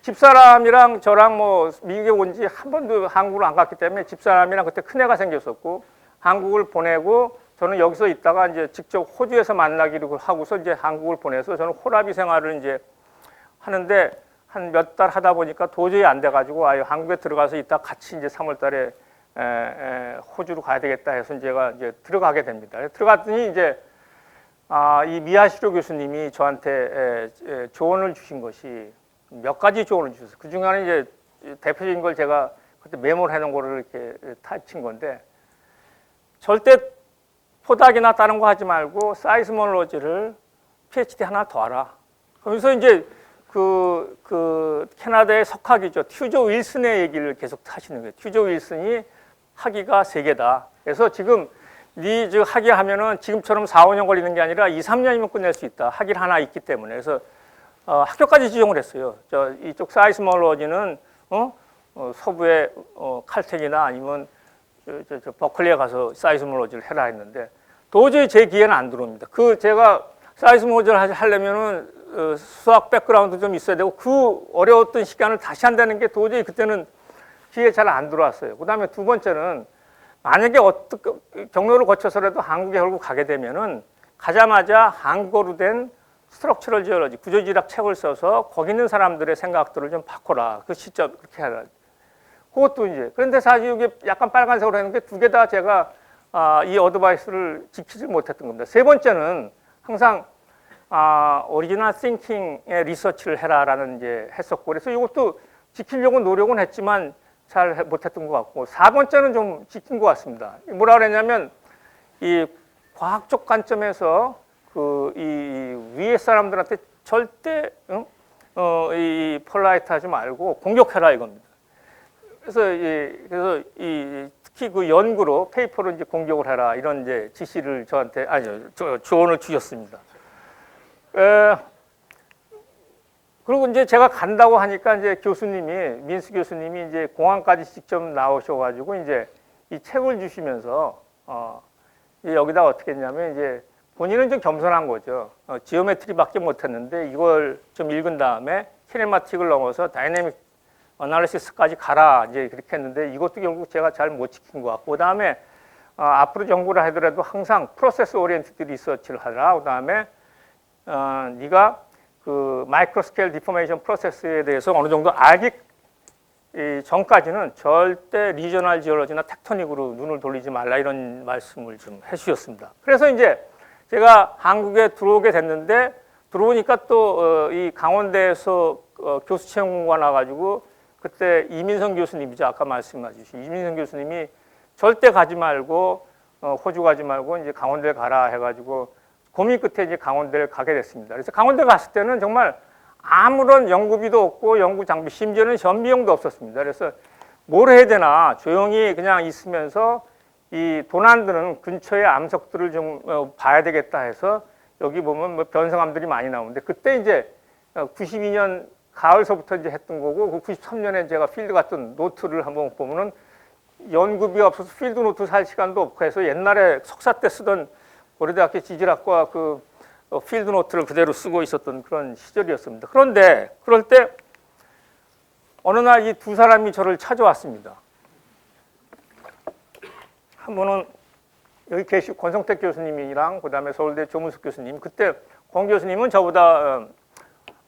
집사람이랑 저랑 미국에 온 지 한 번도 한국을 안 갔기 때문에 집사람이랑 그때 큰애가 생겼었고 한국을 보내고 저는 여기서 있다가 이제 직접 호주에서 만나기로 하고서 이제 한국을 보내서 저는 호라비 생활을 이제 하는데 한 몇 달 하다 보니까 도저히 안 돼가지고 한국에 들어가서 있다 같이 이제 3월달에 호주로 가야 되겠다 해서 제가 이제 들어가게 됩니다. 들어갔더니 이제 이 미야시로 교수님이 저한테 조언을 주신 것이 몇 가지 조언을 주셨어요. 그 중에 하나는 이제 대표적인 걸 제가 그때 메모를 해놓은 거를 이렇게 타친 건데, 절대 포닥이나 다른 거 하지 말고 사이스몰로지를 PhD 하나 더 하라. 그러면서 이제 그 캐나다의 석학이죠. 튜저 윌슨의 얘기를 계속 하시는 거예요. 튜저 윌슨이 학위가 3개다. 그래서 지금 학위 하면은 지금처럼 4, 5년 걸리는 게 아니라 2, 3년이면 끝낼 수 있다. 학위를 하나 있기 때문에. 그래서 학교까지 지정을 했어요. 이쪽 사이스몰로지는 서부의 칼텍이나 아니면 버클리에 가서 사이스몰로지를 해라 했는데 도저히 제 기회는 안 들어옵니다. 제가 사이스몰로지를 하려면은 수학 백그라운드 좀 있어야 되고 그 어려웠던 시간을 다시 한다는 게 도저히 그때는 기회 잘 안 들어왔어요. 그 다음에 두 번째는 만약에 경로를 거쳐서라도 한국에 결국 가게 되면은 가자마자 한국어로 된 스트럭처럴 지올로지, 구조지리학 책을 써서 거기 있는 사람들의 생각들을 좀 바꿔라. 그 시점 그렇게 하라. 그것도 이제. 그런데 사실 이게 약간 빨간색으로 했는 게 2개 다 제가 이 어드바이스를 지키지 못했던 겁니다. 세 번째는 항상 오리지널 띵킹의 리서치를 해라라는 이제 했었고, 그래서 이것도 지키려고 노력은 했지만 잘 못했던 것 같고, 4번째는 좀 지킨 것 같습니다. 뭐라 그랬냐면 이 과학적 관점에서 이 위에 사람들한테 절대 이 폴라이트하지 말고 공격해라 이겁니다. 그래서 특히 그 연구로 페이퍼로 이제 공격을 해라 이런 이제 지시를 저한테 조언을 주셨습니다. 그리고 이제 제가 간다고 하니까 이제 민스 교수님이 이제 공항까지 직접 나오셔가지고 이제 이 책을 주시면서 여기다 어떻게 했냐면 이제 본인은 좀 겸손한 거죠. 지오메트리밖에 못했는데 이걸 좀 읽은 다음에 키네마틱을 넘어서 다이내믹 어널리시스까지 가라 이제 그렇게 했는데 이것도 결국 제가 잘 못 지킨 것 같고, 그 다음에 앞으로 연구를 하더라도 항상 프로세스 오리엔티드 리서치를 하라. 그 다음에 네가 그 마이크로 스케일 디포메이션 프로세스에 대해서 어느 정도 알기 전까지는 절대 리저널 지올로지나 텍토닉으로 눈을 돌리지 말라 이런 말씀을 좀 해주셨습니다. 그래서 이제 제가 한국에 들어오게 됐는데 들어오니까 또 이 강원대에서 교수 채용과 나가지고 그때 이민성 교수님이죠. 아까 말씀해 주신 이민성 교수님이 절대 가지 말고 호주 가지 말고 이제 강원대 가라 해가지고 고민 끝에 이제 강원대를 가게 됐습니다. 그래서 강원대 갔을 때는 정말 아무런 연구비도 없고 연구 장비, 심지어는 전비용도 없었습니다. 그래서 뭘 해야 되나 조용히 그냥 있으면서 이 돈 안 드는 근처의 암석들을 좀 봐야 되겠다 해서 여기 보면 뭐 변성암들이 많이 나오는데 그때 이제 92년 가을서부터 이제 했던 거고 그 93년에 제가 필드 갔던 노트를 한번 보면은 연구비가 없어서 필드 노트 살 시간도 없고 해서 옛날에 석사 때 쓰던 고려대학교 지질학과 그 필드 노트를 그대로 쓰고 있었던 그런 시절이었습니다. 그런데 그럴 때 어느 날 이 두 사람이 저를 찾아왔습니다. 한 분은 여기 계시 권성택 교수님이랑 그다음에 서울대 조문석 교수님. 그때 권 교수님은 저보다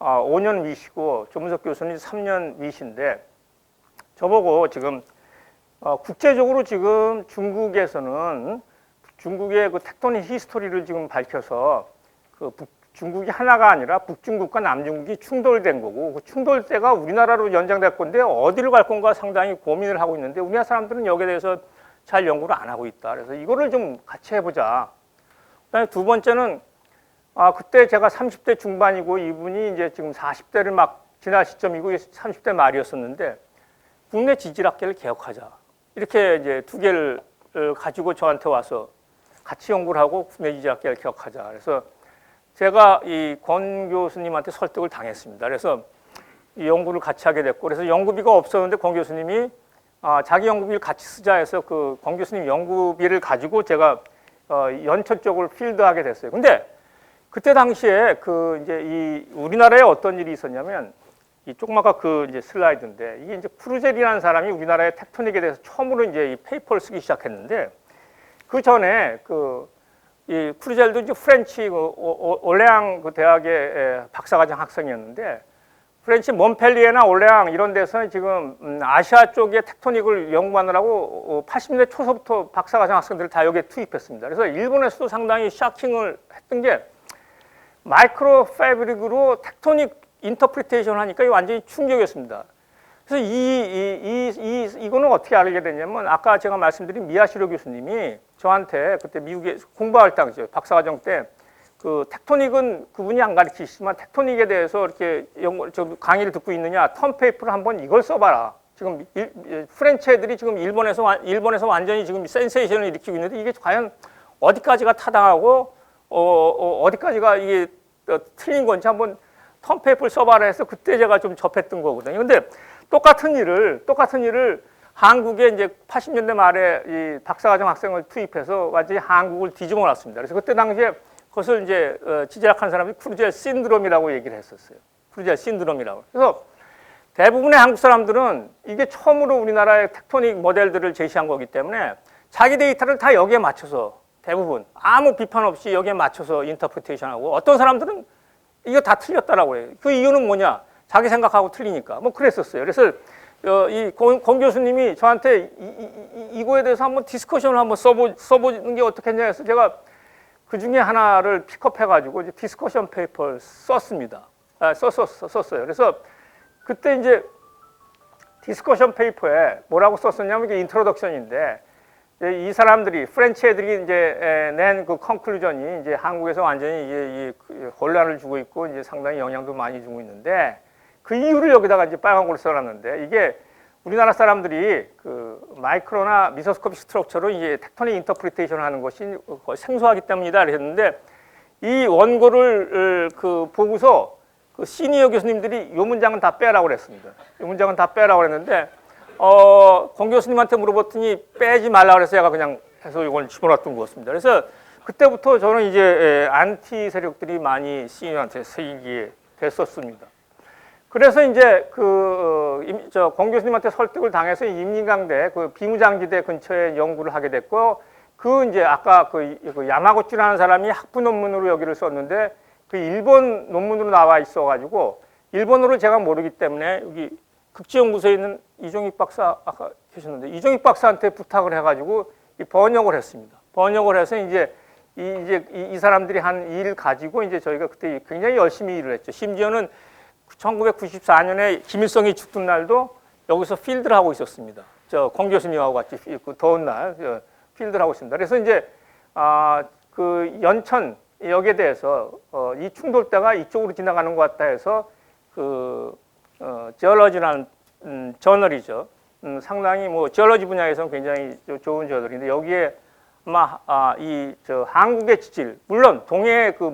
5년 위시고 조문석 교수님 3년 위시인데 저보고 지금 국제적으로 지금 중국에서는 중국의 그 텍토닉 히스토리를 지금 밝혀서 그 중국이 하나가 아니라 북중국과 남중국이 충돌된 거고 그 충돌대가 우리나라로 연장될 건데 어디로 갈 건가 상당히 고민을 하고 있는데 우리나라 사람들은 여기에 대해서 잘 연구를 안 하고 있다. 그래서 이거를 좀 같이 해보자. 그다음에 두 번째는 그때 제가 30대 중반이고 이분이 이제 지금 40대를 막 지날 시점이고 30대 말이었었는데 국내 지질학계를 개혁하자. 이렇게 이제 두 개를 가지고 저한테 와서 같이 연구를 하고 국내 지질학계를 개혁하자. 그래서 제가 이 권 교수님한테 설득을 당했습니다. 그래서 이 연구를 같이 하게 됐고 그래서 연구비가 없었는데 권 교수님이 자기 연구비를 같이 쓰자 해서 그 권 교수님 연구비를 가지고 제가 연천 쪽을 필드하게 됐어요. 근데 그때 당시에 그 이제 이 우리나라에 어떤 일이 있었냐면 이 조그마가 그 이제 슬라이드인데 이게 이제 크루젤이라는 사람이 우리나라의 텍토닉에 대해서 처음으로 이제 이 페이퍼를 쓰기 시작했는데 그 전에 이 크루젤도 이제 프렌치 올레앙 그 대학의 박사과정 학생이었는데 프렌치 몬펠리에나 올레앙 이런 데서는 지금 아시아 쪽의 텍토닉을 연구하느라고 80년대 초서부터 박사과정 학생들을 다 여기에 투입했습니다. 그래서 일본에서도 상당히 샤킹을 했던 게 마이크로 패브릭으로 텍토닉 인터프리테이션 하니까 이게 완전히 충격이었습니다. 그래서 이거는 어떻게 알게 됐냐면 아까 제가 말씀드린 미야시로 교수님이 저한테 그때 미국에 공부할 당시죠. 박사과정 때 그 텍토닉은 그분이 안 가르치시지만 텍토닉에 대해서 이렇게 강의를 듣고 있느냐 턴페이퍼를 한번 이걸 써봐라. 지금 프렌치 애들이 지금 일본에서 완전히 지금 센세이션을 일으키고 있는데 이게 과연 어디까지가 타당하고 어디까지가 이게 틀린 건지 한번 턴페이퍼를 써봐라 해서 그때 제가 좀 접했던 거거든요. 근데 똑같은 일을 한국에 이제 80년대 말에 이 박사과정 학생을 투입해서 완전히 한국을 뒤집어 놨습니다. 그래서 그때 당시에 그것을 이제 지질학하는 사람이 크루젤 신드롬이라고 얘기를 했었어요. 크루젤 신드롬이라고. 그래서 대부분의 한국 사람들은 이게 처음으로 우리나라의 텍토닉 모델들을 제시한 거기 때문에 자기 데이터를 다 여기에 맞춰서 대부분 아무 비판 없이 여기에 맞춰서 인터프리테이션하고 어떤 사람들은 이거 다 틀렸다라고 해요. 그 이유는 뭐냐? 자기 생각하고 틀리니까. 뭐 그랬었어요. 그래서 이 권 교수님이 저한테 이거에 대해서 한번 디스커션을 한번 써보는 게 어떻겠냐 해서 제가 그 중에 하나를 픽업해가지고 이제 디스커션 페이퍼를 썼습니다. 썼어요. 그래서 그때 이제 디스커션 페이퍼에 뭐라고 썼었냐면 이게 인트로덕션인데 이 사람들이 프렌치 애들이 이제 낸 그 컨클루전이 이제 한국에서 완전히 이게 혼란을 주고 있고 이제 상당히 영향도 많이 주고 있는데 그 이유를 여기다가 이제 빨간 걸로 써놨는데 이게 우리나라 사람들이 그 마이크로나 미소스코픽 스트럭처로 이제 텍토닉 인터프리테이션 하는 것이 거의 생소하기 때문이다 그랬는데 이 원고를 그 보고서 그 시니어 교수님들이 이 문장은 다 빼라고 그랬습니다. 이 문장은 다 빼라고 그랬는데 권 교수님한테 물어봤더니 빼지 말라고 그래서 제가 그냥 해서 이걸 집어넣었던 거였습니다. 그래서 그때부터 저는 이제 안티 세력들이 많이 시니어한테 세이기에 됐었습니다. 그래서 이제 권 교수님한테 설득을 당해서 임진강대 그 비무장지대 근처에 연구를 하게 됐고 그 이제 아까 그 야마구치라는 사람이 학부 논문으로 여기를 썼는데 그 일본 논문으로 나와 있어가지고 일본어를 제가 모르기 때문에 여기 극지연구소에 있는 이종익 박사 아까 계셨는데 이종익 박사한테 부탁을 해가지고 번역을 했습니다. 번역을 해서 이 사람들이 한 일 가지고 이제 저희가 그때 굉장히 열심히 일을 했죠. 심지어는 1994년에 김일성이 죽던 날도 여기서 필드를 하고 있었습니다. 권 교수님하고 같이 그 더운 날 필드를 하고 있습니다. 그래서 이제 그 연천 여기에 대해서 이 충돌대가 이쪽으로 지나가는 것 같다 해서 지올러지라는 저널이죠. 상당히 뭐 지올러지 분야에서는 굉장히 좋은 저널인데 여기에 아마 한국의 지질, 물론 동해 그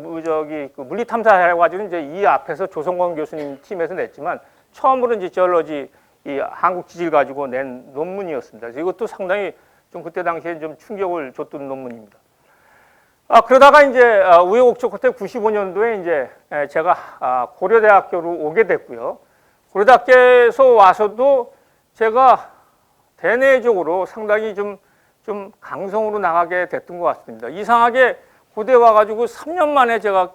물리 탐사해가지고 이제 이 앞에서 조성권 교수님 팀에서 냈지만 처음으로 이제 지올러지 이 한국 지질 가지고 낸 논문이었습니다. 그래서 이것도 상당히 좀 그때 당시에 좀 충격을 줬던 논문입니다. 그러다가 이제 우여곡절 끝에 95년도에 이제 제가 고려대학교로 오게 됐고요. 고려대학교에서 와서도 제가 대내적으로 상당히 좀 강성으로 나가게 됐던 것 같습니다. 이상하게 고대 와가지고 3년 만에 제가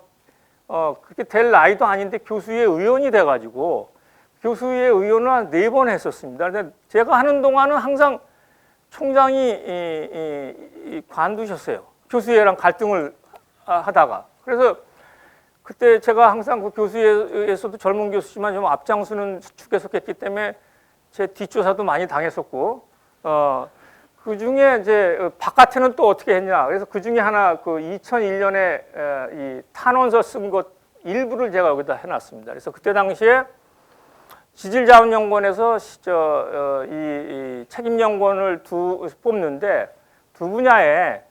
그렇게 될 나이도 아닌데 교수의 의원이 돼가지고 교수의 의원을 한 4번 했었습니다. 근데 제가 하는 동안은 항상 총장이 관두셨어요. 교수회랑 갈등을 하다가. 그래서 그때 제가 항상 그 교수회에서도 젊은 교수지만 좀 앞장서는 축에 속했기 때문에 제 뒷조사도 많이 당했었고, 그 중에 이제 바깥에는 또 어떻게 했냐. 그래서 그 중에 하나 그 2001년에 이 탄원서 쓴 것 일부를 제가 여기다 해놨습니다. 그래서 그때 당시에 지질자원연구원에서 이 책임연구원을 뽑는데 두 분야에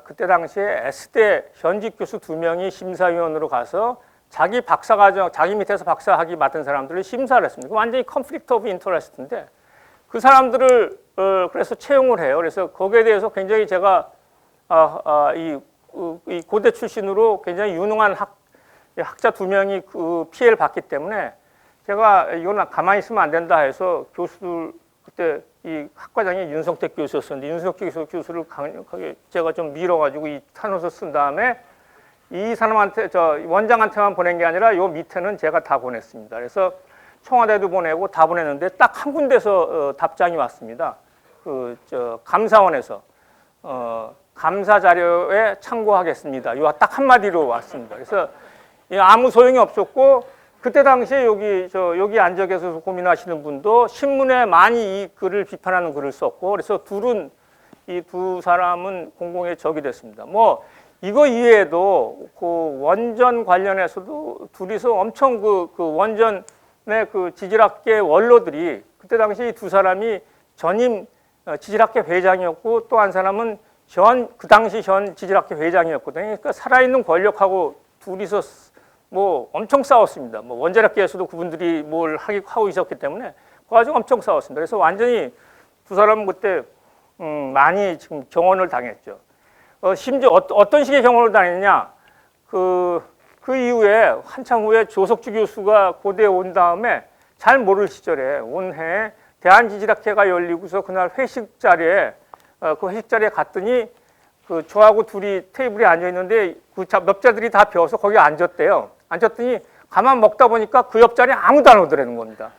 그때 당시에 S대 현직 교수 2명이 심사위원으로 가서 자기 박사과정, 자기 밑에서 박사학위 맡은 사람들을 심사를 했습니다. 완전히 컨플릭트 오브 인터레스트인데 그 사람들을 그래서 채용을 해요. 그래서 거기에 대해서 굉장히 제가 이 고대 출신으로 굉장히 유능한 학자 2명이 그 피해를 봤기 때문에 제가 이건 가만히 있으면 안 된다 해서 교수들 그때 이 학과장이 윤성택 교수였었는데 윤성택 교수를 강력하게 제가 좀 밀어가지고 이 탄원서 쓴 다음에 이 사람한테 원장한테만 보낸 게 아니라 요 밑에는 제가 다 보냈습니다. 그래서 청와대도 보내고 다 보냈는데 딱 한 군데서 답장이 왔습니다. 감사원에서 감사 자료에 참고하겠습니다. 요 딱 한마디로 왔습니다. 그래서 아무 소용이 없었고. 그때 당시에 여기 앉아 계셔서 고민하시는 분도 신문에 많이 이 글을 비판하는 글을 썼고, 그래서 이 두 사람은 공공의 적이 됐습니다. 뭐, 이거 이외에도 그 원전 관련해서도 둘이서 엄청 그 원전의 그 지질학계 원로들이 그때 당시 이 두 사람이 전임 지질학계 회장이었고 또 한 사람은 그 당시 전 지질학계 회장이었거든요. 그러니까 살아있는 권력하고 둘이서 뭐 엄청 싸웠습니다. 뭐 원자력계에서도 그분들이 뭘 하고 있었기 때문에 그 가지고 엄청 싸웠습니다. 그래서 완전히 두 사람은 그때 많이 지금 경원을 당했죠. 심지어 어떤 식의 경원을 당했냐? 그 이후에 한참 후에 조석주 교수가 고대에 온 다음에 잘 모를 시절에 온 해에 대한지질학회가 열리고서 그날 회식 자리에 그 회식 자리에 갔더니 저하고 둘이 테이블에 앉아 있는데 그 멱자들이 다 비어서 거기 앉았대요. 앉았더니 가만 먹다 보니까 그 옆자리에 아무도 안 오더라는 겁니다.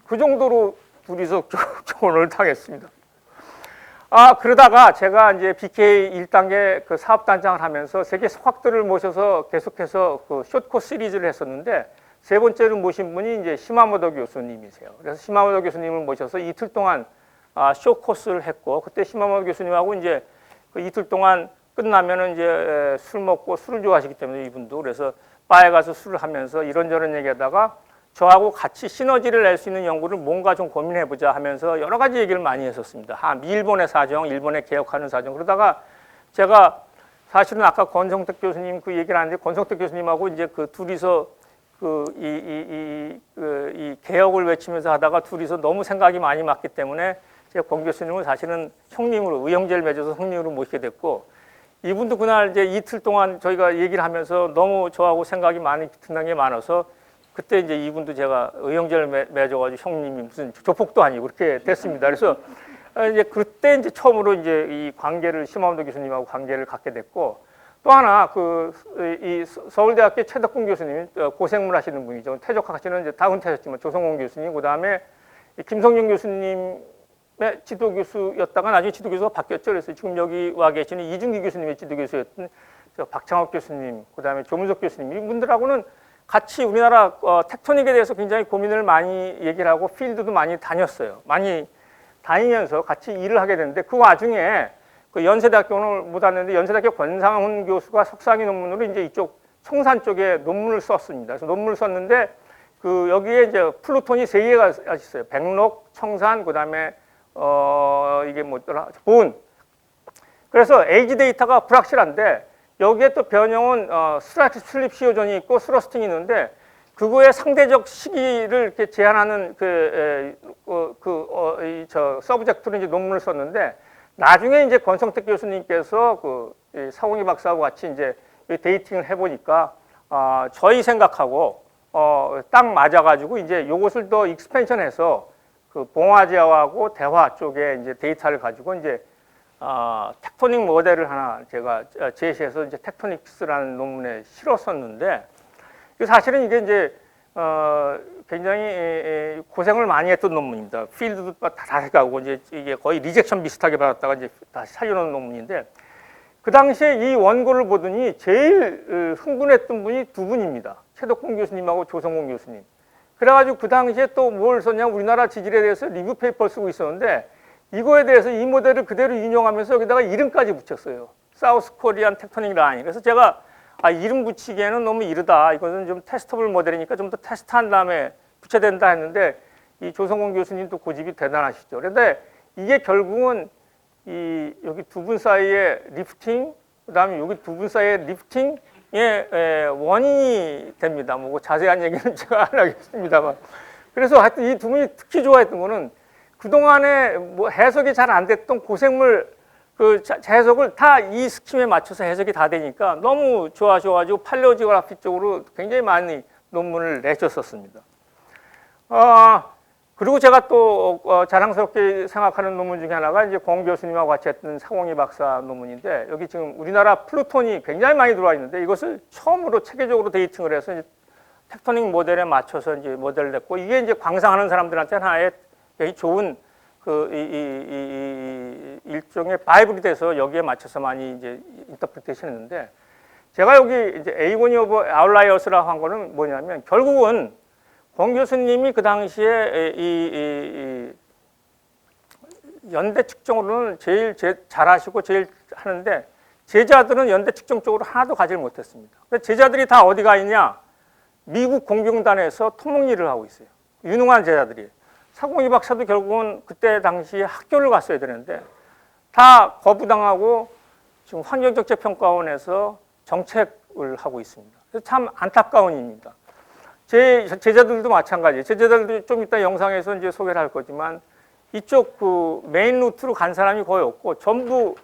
그 정도로 둘이서 교훈을 당했습니다. 그러다가 제가 이제 BK 1단계 그 사업단장을 하면서 세계 석학들을 모셔서 계속해서 그 숏코 시리즈를 했었는데 세 번째로 모신 분이 이제 시마모토 교수님이세요. 그래서 시마모토 교수님을 모셔서 이틀 동안 숏 코스를 했고 그때 시마모토 교수님하고 이제 그 이틀 동안 끝나면은 이제 술 먹고 술을 좋아하시기 때문에 이분도 그래서 바에 가서 술을 하면서 이런저런 얘기하다가 저하고 같이 시너지를 낼 수 있는 연구를 뭔가 좀 고민해보자 하면서 여러 가지 얘기를 많이 했었습니다. 일본의 사정, 일본의 개혁하는 사정. 그러다가 제가 사실은 아까 권성택 교수님 그 얘기를 하는데 권성택 교수님하고 이제 그 둘이서 이 개혁을 외치면서 하다가 둘이서 너무 생각이 많이 맞기 때문에 제가 권 교수님은 사실은 형님으로 의형제를 맺어서 형님으로 모시게 됐고 이분도 그날 이제 이틀 동안 저희가 얘기를 하면서 너무 저하고 생각이 많이 비슷한 게 많아서 그때 이제 이분도 제가 의형제를 맺어가지고 형님이 무슨 조폭도 아니고 그렇게 됐습니다. 그래서 이제 그때 이제 처음으로 이제 이 관계를 시마모토 교수님하고 관계를 갖게 됐고 또 하나 이 서울대학교 최덕근 교수님 고생물 하시는 분이죠. 퇴직하시는 이제 다 은퇴하셨지만 조성원 교수님 그 다음에 김성윤 교수님 지도 교수였다가 나중에 지도 교수가 바뀌었죠. 그래서 지금 여기 와 계시는 이준기 교수님의 지도 교수였던 박창욱 교수님, 그 다음에 조문석 교수님 이분들하고는 같이 우리나라 텍토닉에 대해서 굉장히 고민을 많이 얘기를 하고 필드도 많이 다녔어요. 많이 다니면서 같이 일을 하게 됐는데 그 와중에 그 연세대학교는 못 왔는데 연세대학교 권상훈 교수가 석사학위 논문으로 이제 이쪽 청산 쪽에 논문을 썼습니다. 그래서 논문을 썼는데 그 여기에 이제 플루톤이 세 개가 있어요. 백록, 청산, 그다음에 이게 뭐더라 보온. 그래서 에이지 데이터가 불확실한데 여기에 또 변형은 슬립 시오존이 있고 스러스팅이 있는데 그거의 상대적 시기를 이렇게 제한하는 서브젝트로 이제 논문을 썼는데 나중에 이제 권성택 교수님께서 사공희 박사하고 같이 이제 데이팅을 해보니까 저희 생각하고 딱 맞아가지고 이제 이것을 더 익스펜션해서 그 봉화제하고 대화 쪽에 이제 데이터를 가지고 이제 텍토닉 모델을 하나 제가 제시해서 이제 텍토닉스라는 논문에 실었었는데 사실은 이게 이제 굉장히 고생을 많이 했던 논문입니다. 필드도 다 해가고 이제 이게 거의 리젝션 비슷하게 받았다가 이제 다시 살려놓은 논문인데 그 당시에 이 원고를 보더니 제일 흥분했던 분이 두 분입니다. 최덕공 교수님하고 조성공 교수님. 그래가지고 그 당시에 또 뭘 썼냐 우리나라 지질에 대해서 리뷰 페이퍼를 쓰고 있었는데 이거에 대해서 이 모델을 그대로 인용하면서 여기다가 이름까지 붙였어요. 사우스 코리안 텍토닉 라인. 그래서 제가 이름 붙이기에는 너무 이르다. 이것은 좀 테스터블 모델이니까 좀 더 테스트한 다음에 붙여야 된다 했는데 이 조성공 교수님도 고집이 대단하시죠. 그런데 이게 결국은 여기 두 분 사이의 리프팅, 그다음에 여기 두 분 사이의 리프팅의 원인이 됩니다. 뭐 자세한 얘기는 제가 안 하겠습니다만. 그래서 하여튼 이 두 분이 특히 좋아했던 거는 그동안에 뭐 해석이 잘 안 됐던 고생물 해석을 다 이 스킴에 맞춰서 해석이 다 되니까 너무 좋아하셔가지고 팔레오지오그래피 쪽으로 굉장히 많이 논문을 내셨었습니다. 그리고 제가 또 자랑스럽게 생각하는 논문 중에 하나가 이제 공 교수님하고 같이 했던 사공희 박사 논문인데 여기 지금 우리나라 플루톤이 굉장히 많이 들어와 있는데 이것을 처음으로 체계적으로 데이팅을 해서 이제 텍토닉 모델에 맞춰서 이제 모델을 냈고 이게 이제 광상하는 사람들한테 하나의 굉장히 좋은 일종의 바이블이 돼서 여기에 맞춰서 많이 이제 인터프리테이션 했는데 제가 여기 이제 에이고니 오브 아웃라이어스라고 한 거는 뭐냐면 결국은 권 교수님이 그 당시에 연대 측정으로는 제일 잘하시고 제일 하는데 제자들은 연대 측정 쪽으로 하나도 가지를 못했습니다. 제자들이 다 어디 가 있냐? 미국 공경단에서 토목 일을 하고 있어요. 유능한 제자들이. 사공희 박사도 결국은 그때 당시에 학교를 갔어야 되는데 다 거부당하고 지금 환경적재평가원에서 정책을 하고 있습니다. 그래서 참 안타까운 일입니다. 제 제자들도 마찬가지예요. 제자들도 좀 이따 영상에서 이제 소개를 할 거지만 이쪽 메인 루트로 간 사람이 거의 없고 전부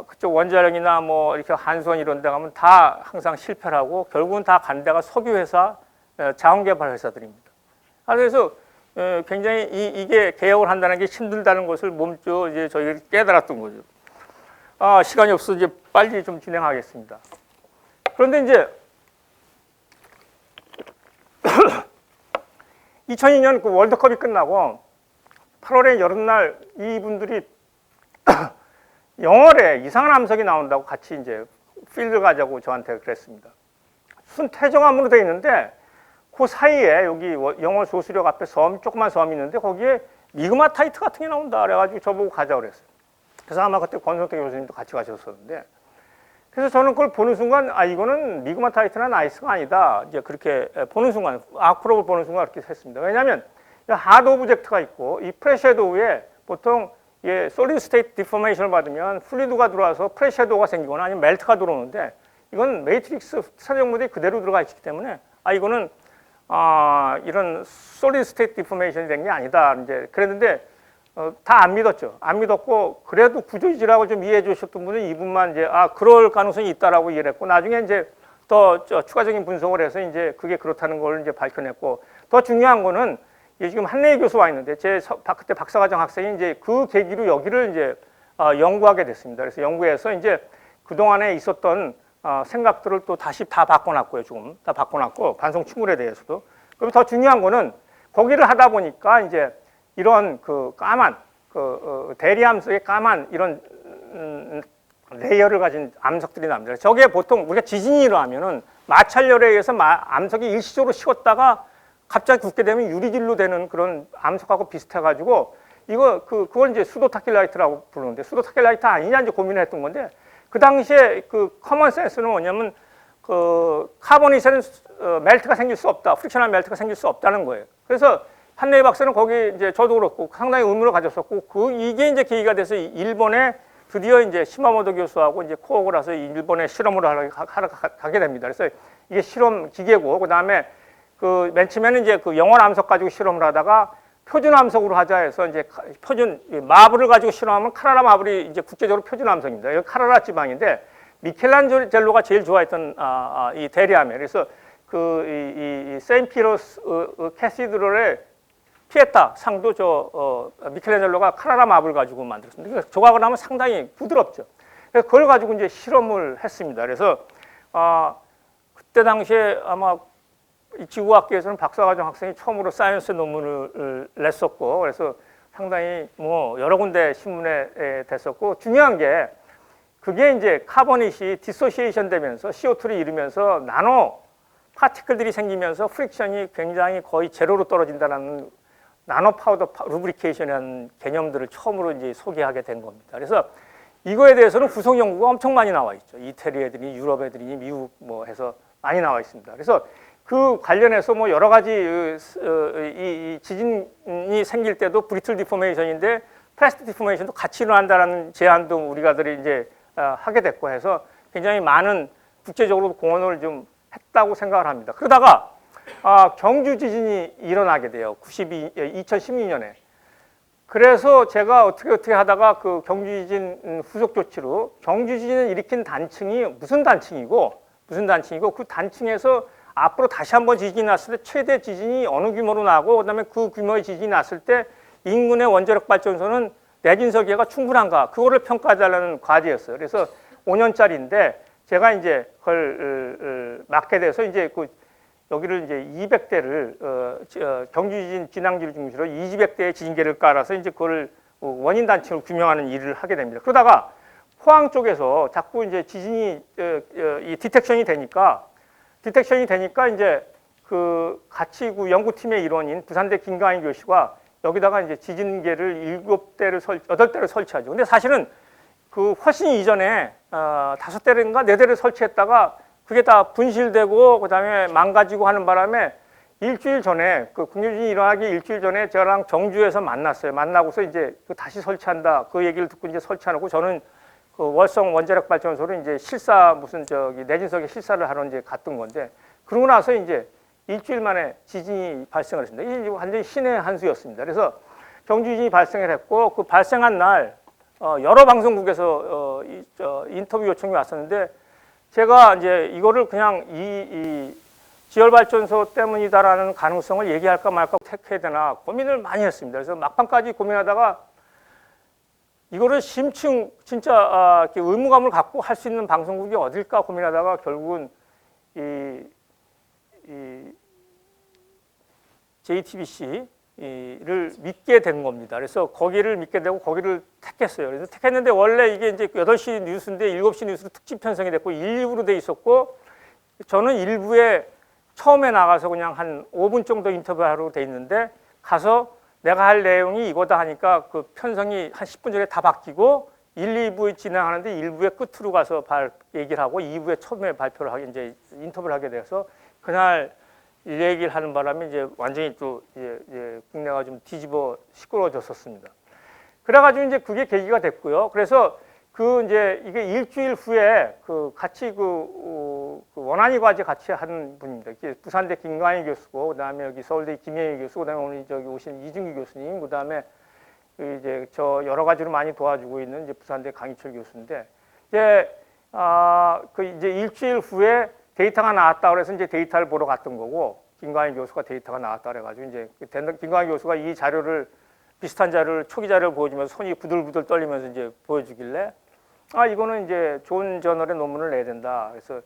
그쪽 원자력이나 뭐 이렇게 한수원 이런 데 가면 다 항상 실패를 하고 결국은 다 간 데가 석유회사, 자원개발 회사들입니다. 그래서 굉장히 이게 개혁을 한다는 게 힘들다는 것을 몸소 이제 저희가 깨달았던 거죠. 시간이 없어서 이제 빨리 좀 진행하겠습니다. 그런데 이제 2002년 그 월드컵이 끝나고 8월에 여름날 이분들이 영월에 이상한 암석이 나온다고 같이 이제 필드 가자고 저한테 그랬습니다. 순 퇴정암으로 되어 있는데 그 사이에 여기 영월 소수력 앞에 조그만 섬이 있는데 거기에 미그마타이트 같은 게 나온다 그래가지고 저보고 가자고 그랬어요. 그래서 아마 그때 권성택 교수님도 같이 가셨었는데 그래서 저는 그걸 보는 순간 이거는 미그마타이트나 나이스가 아니다. 이제 그렇게 보는 순간 아크롭을 보는 순간 그렇게 했습니다. 왜냐하면 하드 오브젝트가 있고 이 프레셔도우에 보통 솔리드 스테이트 디포메이션을 받으면 플루이드가 들어와서 프레셔도우가 생기거나 아니면 멜트가 들어오는데 이건 매트릭스 사정 모델이 그대로 들어가 있기 때문에 이거는 이런 솔리드 스테이트 디포메이션이 된 게 아니다. 이제 그랬는데 다 안 믿었죠. 안 믿었고 그래도 구조지라고 좀 이해해 주셨던 분은 이분만 이제 그럴 가능성이 있다라고 이해를 했고 나중에 이제 더 추가적인 분석을 해서 이제 그게 그렇다는 걸 이제 밝혀냈고 더 중요한 거는 지금 한래희 교수 와 있는데 그때 박사과정 학생이 이제 그 계기로 여기를 이제 연구하게 됐습니다. 그래서 연구해서 이제 그동안에 있었던 생각들을 또 다시 다 바꿔놨고요. 지금 다 바꿔놨고 반송 침울에 대해서도. 그럼 더 중요한 거는 거기를 하다 보니까 이제 이런 까만 대리암석의 까만 이런 레이어를 가진 암석들이 납니다. 저게 보통 우리가 지진이 일어나면은 마찰열에 의해서 암석이 일시적으로 식었다가 갑자기 굳게 되면 유리질로 되는 그런 암석하고 비슷해가지고 그걸 이제 수도타킬라이트라고 부르는데 수도타킬라이트 아니냐 이제 고민을 했던 건데 그 당시에 그 커먼 센스는 뭐냐면 그 카보닛에는 멜트가 생길 수 없다, 프릭셔널 멜트가 생길 수 없다는 거예요. 그래서 한레이 박사는 거기 이제 저도 그렇고 상당히 의문을 가졌었고 이게 이제 계기가 돼서 일본에 드디어 이제 시마모토 교수하고 이제 코어를 해서 일본에 실험을 하러 가게 됩니다. 그래서 이게 실험 기계고 그다음에 그 맨 처음에는 이제 그 영원 암석 가지고 실험을 하다가 표준 암석으로 하자 해서 이제 표준 마블을 가지고 실험하면 카라라 마블이 이제 국제적으로 표준 암석입니다. 여기 카라라 지방인데 미켈란젤로가 제일 좋아했던 이 대리암이에요. 그래서 이 세인피러스 캐시드럴의 피에타 상도 미켈란젤로가 카라라 마블 가지고 만들었습니다. 그래서 조각을 하면 상당히 부드럽죠. 그래서 그걸 가지고 이제 실험을 했습니다. 그래서 그때 당시에 아마 이 지구학계에서는 박사과정 학생이 처음으로 사이언스 논문을 냈었고, 그래서 상당히 뭐 여러 군데 신문에 됐었고, 중요한 게 그게 이제 카보닛이 디소시에이션 되면서 CO2를 잃으면서 나노 파티클들이 생기면서 프릭션이 굉장히 거의 제로로 떨어진다는 나노 파우더 루브리케이션이라는 개념들을 처음으로 이제 소개하게 된 겁니다. 그래서 이거에 대해서는 후속 연구가 엄청 많이 나와 있죠. 이태리 애들이, 유럽 애들이, 미국 뭐 해서 많이 나와 있습니다. 그래서 그 관련해서 뭐 여러 가지 이 지진이 생길 때도 브리틀 디포메이션인데 플라스틱 디포메이션도 같이 일어난다는 제안도 우리가들이 이제 하게 됐고 해서 굉장히 많은 국제적으로 공헌을 좀 했다고 생각을 합니다. 그러다가 경주 지진이 일어나게 돼요. 2012년에. 그래서 제가 어떻게 하다가 그 경주 지진 후속 조치로 경주 지진을 일으킨 단층이 무슨 단층이고 그 단층에서 앞으로 다시 한번 지진이 났을 때 최대 지진이 어느 규모로 나고 그다음에 그 규모의 지진이 났을 때 인근의 원자력 발전소는 내진 설계가 충분한가 그거를 평가해달라는 과제였어요. 그래서 5년짜리인데 제가 이제 그걸 맡게 돼서 이제 여기를 이제 200대를 경주 지진 진앙지를 중심으로 200대의 지진계를 깔아서 이제 그걸 원인 단층을 규명하는 일을 하게 됩니다. 그러다가 포항 쪽에서 자꾸 이제 지진이 이 디텍션이 되니까 이제 그 같이 그 연구팀의 일원인 부산대 김강희 교수가 여기다가 이제 지진계를 8대를 설치하죠. 근데 사실은 그 훨씬 이전에 5대인가 4대를 설치했다가 그게 다 분실되고 그다음에 망가지고 하는 바람에 일주일 전에 그 국유지진이 일어나기 일주일 전에 저랑 정주에서 만났어요. 만나고서 이제 다시 설치한다 그 얘기를 듣고 이제 설치하고 저는 그 월성 원자력 발전소를 이제 내진석에 실사를 하러 이제 갔던 건데 그러고 나서 이제 일주일 만에 지진이 발생을 했습니다. 이게 완전히 신의 한 수였습니다. 그래서 경주 지진이 발생을 했고 그 발생한 날 여러 방송국에서 인터뷰 요청이 왔었는데 제가 이제 이거를 그냥 이 지열 발전소 때문이다라는 가능성을 얘기할까 말까 택해야 되나 고민을 많이 했습니다. 그래서 막판까지 고민하다가 이거를 심층 진짜 의무감을 갖고 할 수 있는 방송국이 어딜까 고민하다가 결국은 이 JTBC를 믿게 된 겁니다. 그래서 거기를 믿게 되고 거기를 택했어요. 그래서 택했는데 원래 이게 이제 8시 뉴스인데 7시 뉴스로 특집 편성이 됐고 1부로 돼 있었고 저는 1부에 처음에 나가서 그냥 한 5분 정도 인터뷰하러 돼 있는데 가서 내가 할 내용이 이거다 하니까 그 편성이 한 10분 전에 다 바뀌고 1, 2부에 진행하는데 1부의 끝으로 가서 얘기를 하고 2부에 처음에 발표를 하게 이제 인터뷰를 하게 돼서 그날 이 얘기를 하는 바람에 이제 완전히 또 국내가 좀 뒤집어 시끄러워졌었습니다. 그래가지고 이제 그게 계기가 됐고요. 그래서 이제 이게 일주일 후에 같이 원안위 과제 같이 하는 분입니다. 부산대 김광희 교수고, 그다음에 여기 서울대 김혜희 교수, 그다음에 오늘 저기 오신 이준규 교수님, 그다음에 이제 저 여러 가지로 많이 도와주고 있는 이제 부산대 강희철 교수인데 이제 이제 일주일 후에 데이터가 나왔다 그래서 이제 데이터를 보러 갔던 거고 김광희 교수가 데이터가 나왔다 그래가지고 이제 김광희 교수가 이 자료를 비슷한 자료를 초기 자료를 보여주면서 손이 부들부들 떨리면서 이제 보여주길래 이거는 이제 좋은 저널에 논문을 내야 된다. 그래서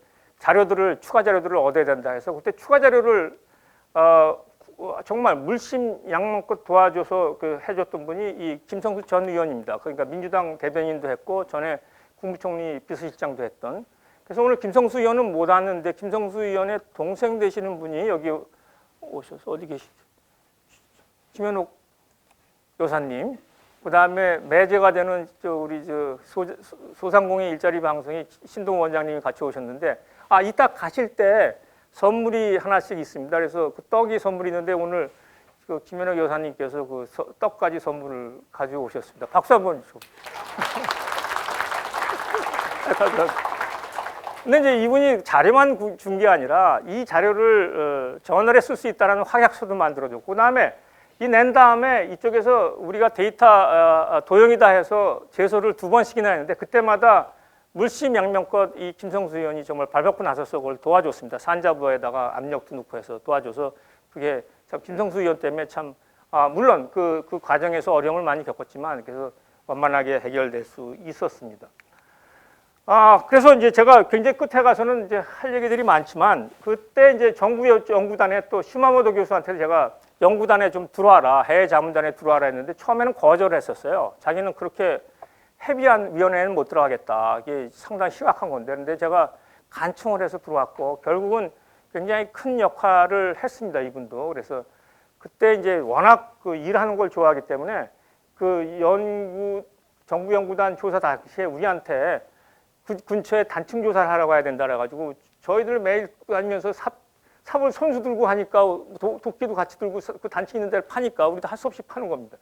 추가 자료들을 얻어야 된다 해서 그때 추가 자료를 정말 물심 양만껏 도와줘서 해줬던 분이 이 김성수 전 의원입니다. 그러니까 민주당 대변인도 했고 전에 국무총리 비서실장도 했던. 그래서 오늘 김성수 의원은 못 왔는데 김성수 의원의 동생 되시는 분이 여기 오셔서 어디 계시죠? 김현옥 여사님. 그다음에 매제가 되는 우리 소상공인 일자리 방송에 신동 원장님이 같이 오셨는데, 이따 가실 때 선물이 하나씩 있습니다. 그래서 그 떡이 선물이 있는데 오늘 그 김현욱 여사님께서 그 떡까지 선물을 가지고 오셨습니다. 박수 한번 주시고. 근데 이제 이분이 자료만 준 게 아니라 이 자료를 저널에 쓸 수 있다는 확약서도 만들어줬고, 그다음에 이 낸 다음에 이쪽에서 우리가 데이터 도형이다 해서 제소를 2번씩이나 했는데, 그때마다 물심양면껏 이 김성수 의원이 정말 발벗고 나서서 그걸 도와줬습니다. 산자부에다가 압력도 넣고 해서 도와줘서, 그게 참 김성수 의원 때문에 참 물론 그 과정에서 어려움을 많이 겪었지만 그래서 원만하게 해결될 수 있었습니다. 그래서 이제 제가 굉장히 끝에 가서는 이제 할 얘기들이 많지만, 그때 이제 정부 연구단에 또 시마모토 교수한테 제가 연구단에 좀 들어와라, 해외 자문단에 들어와라 했는데 처음에는 거절을 했었어요. 자기는 그렇게 헤비한 위원회에는 못 들어가겠다. 이게 상당히 심각한 건데. 근데 제가 간청을 해서 들어왔고, 결국은 굉장히 큰 역할을 했습니다, 이분도. 그래서 그때 이제 워낙 그 일하는 걸 좋아하기 때문에 그 정부 연구단 조사 당시에 우리한테 근처에 단층 조사를 하라고 해야 된다 그래가지고 저희들 매일 다니면서 삽을 손수 들고 하니까 도끼도 같이 들고 그 단층 있는 데를 파니까 우리도 할 수 없이 파는 겁니다.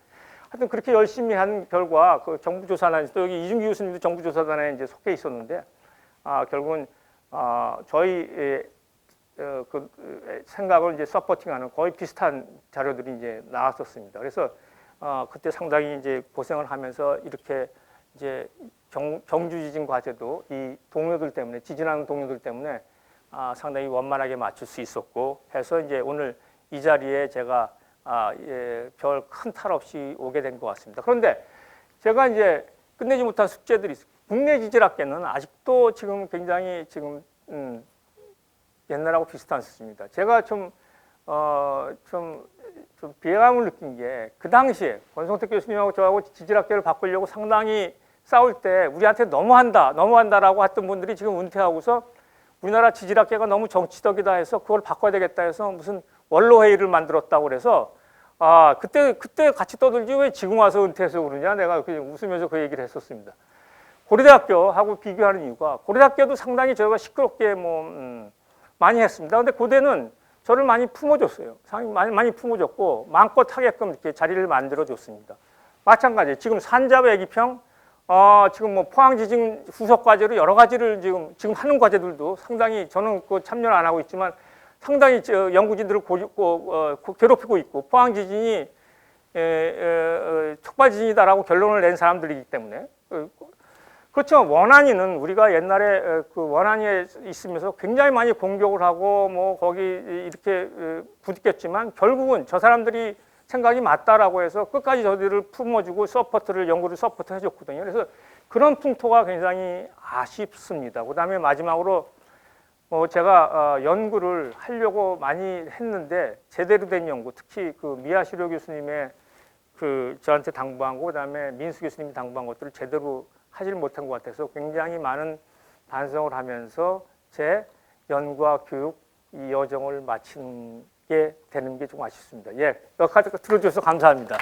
하여튼 그렇게 열심히 한 결과 그 정부조사단, 또 여기 이준기 교수님도 정부조사단에 이제 속해 있었는데, 결국은 저희 그 생각을 이제 서포팅하는 거의 비슷한 자료들이 이제 나왔었습니다. 그래서 그때 상당히 이제 고생을 하면서 이렇게 이제 경주 지진 과제도 이 동료들 때문에, 지진하는 동료들 때문에 상당히 원만하게 맞출 수 있었고 해서 이제 오늘 이 자리에 제가 별 큰 탈 없이 오게 된 것 같습니다. 그런데 제가 이제 끝내지 못한 숙제들이 있어요. 국내 지질학계는 아직도 지금 굉장히 지금 옛날하고 비슷한 수준입니다. 제가 좀 비애감을 느낀 게, 그 당시에 권성택 교수님하고 저하고 지질학계를 바꾸려고 상당히 싸울 때 우리한테 너무한다라고 했던 분들이 지금 은퇴하고서 우리나라 지질학계가 너무 정치적이다 해서 그걸 바꿔야 되겠다 해서 무슨 원로회의를 만들었다고 그래서 그때 같이 떠들지 왜 지금 와서 은퇴해서 그러냐, 내가 웃으면서 그 얘기를 했었습니다. 고려대학교하고 비교하는 이유가, 고려대학교도 상당히 저희가 시끄럽게 많이 했습니다. 근데 고대는 저를 많이 품어줬어요. 많이 품어줬고 마음껏 하게끔 이렇게 자리를 만들어줬습니다. 마찬가지 지금 산자부 애기평, 지금 뭐 포항지진 후속 과제로 여러 가지를 지금 하는 과제들도 상당히, 저는 그 참여를 안 하고 있지만 상당히 연구진들을 괴롭히고 있고, 포항지진이 촉발지진이다라고 결론을 낸 사람들이기 때문에. 그렇죠. 원안위는 우리가 옛날에 그 원안위에 있으면서 굉장히 많이 공격을 하고 뭐 거기 이렇게 부딪혔지만 결국은 저 사람들이 생각이 맞다라고 해서 끝까지 저들을 품어주고 연구를 서포트 해줬거든요. 그래서 그런 풍토가 굉장히 아쉽습니다. 그다음에 마지막으로 제가 연구를 하려고 많이 했는데 제대로 된 연구, 특히 그 미야시로 교수님의 그 저한테 당부한 거, 그다음에 민수 교수님이 당부한 것들을 제대로 하질 못한 것 같아서 굉장히 많은 반성을 하면서 제 연구와 교육 이 여정을 마치게 되는 게 좀 아쉽습니다. 여기까지 들어주셔서 감사합니다.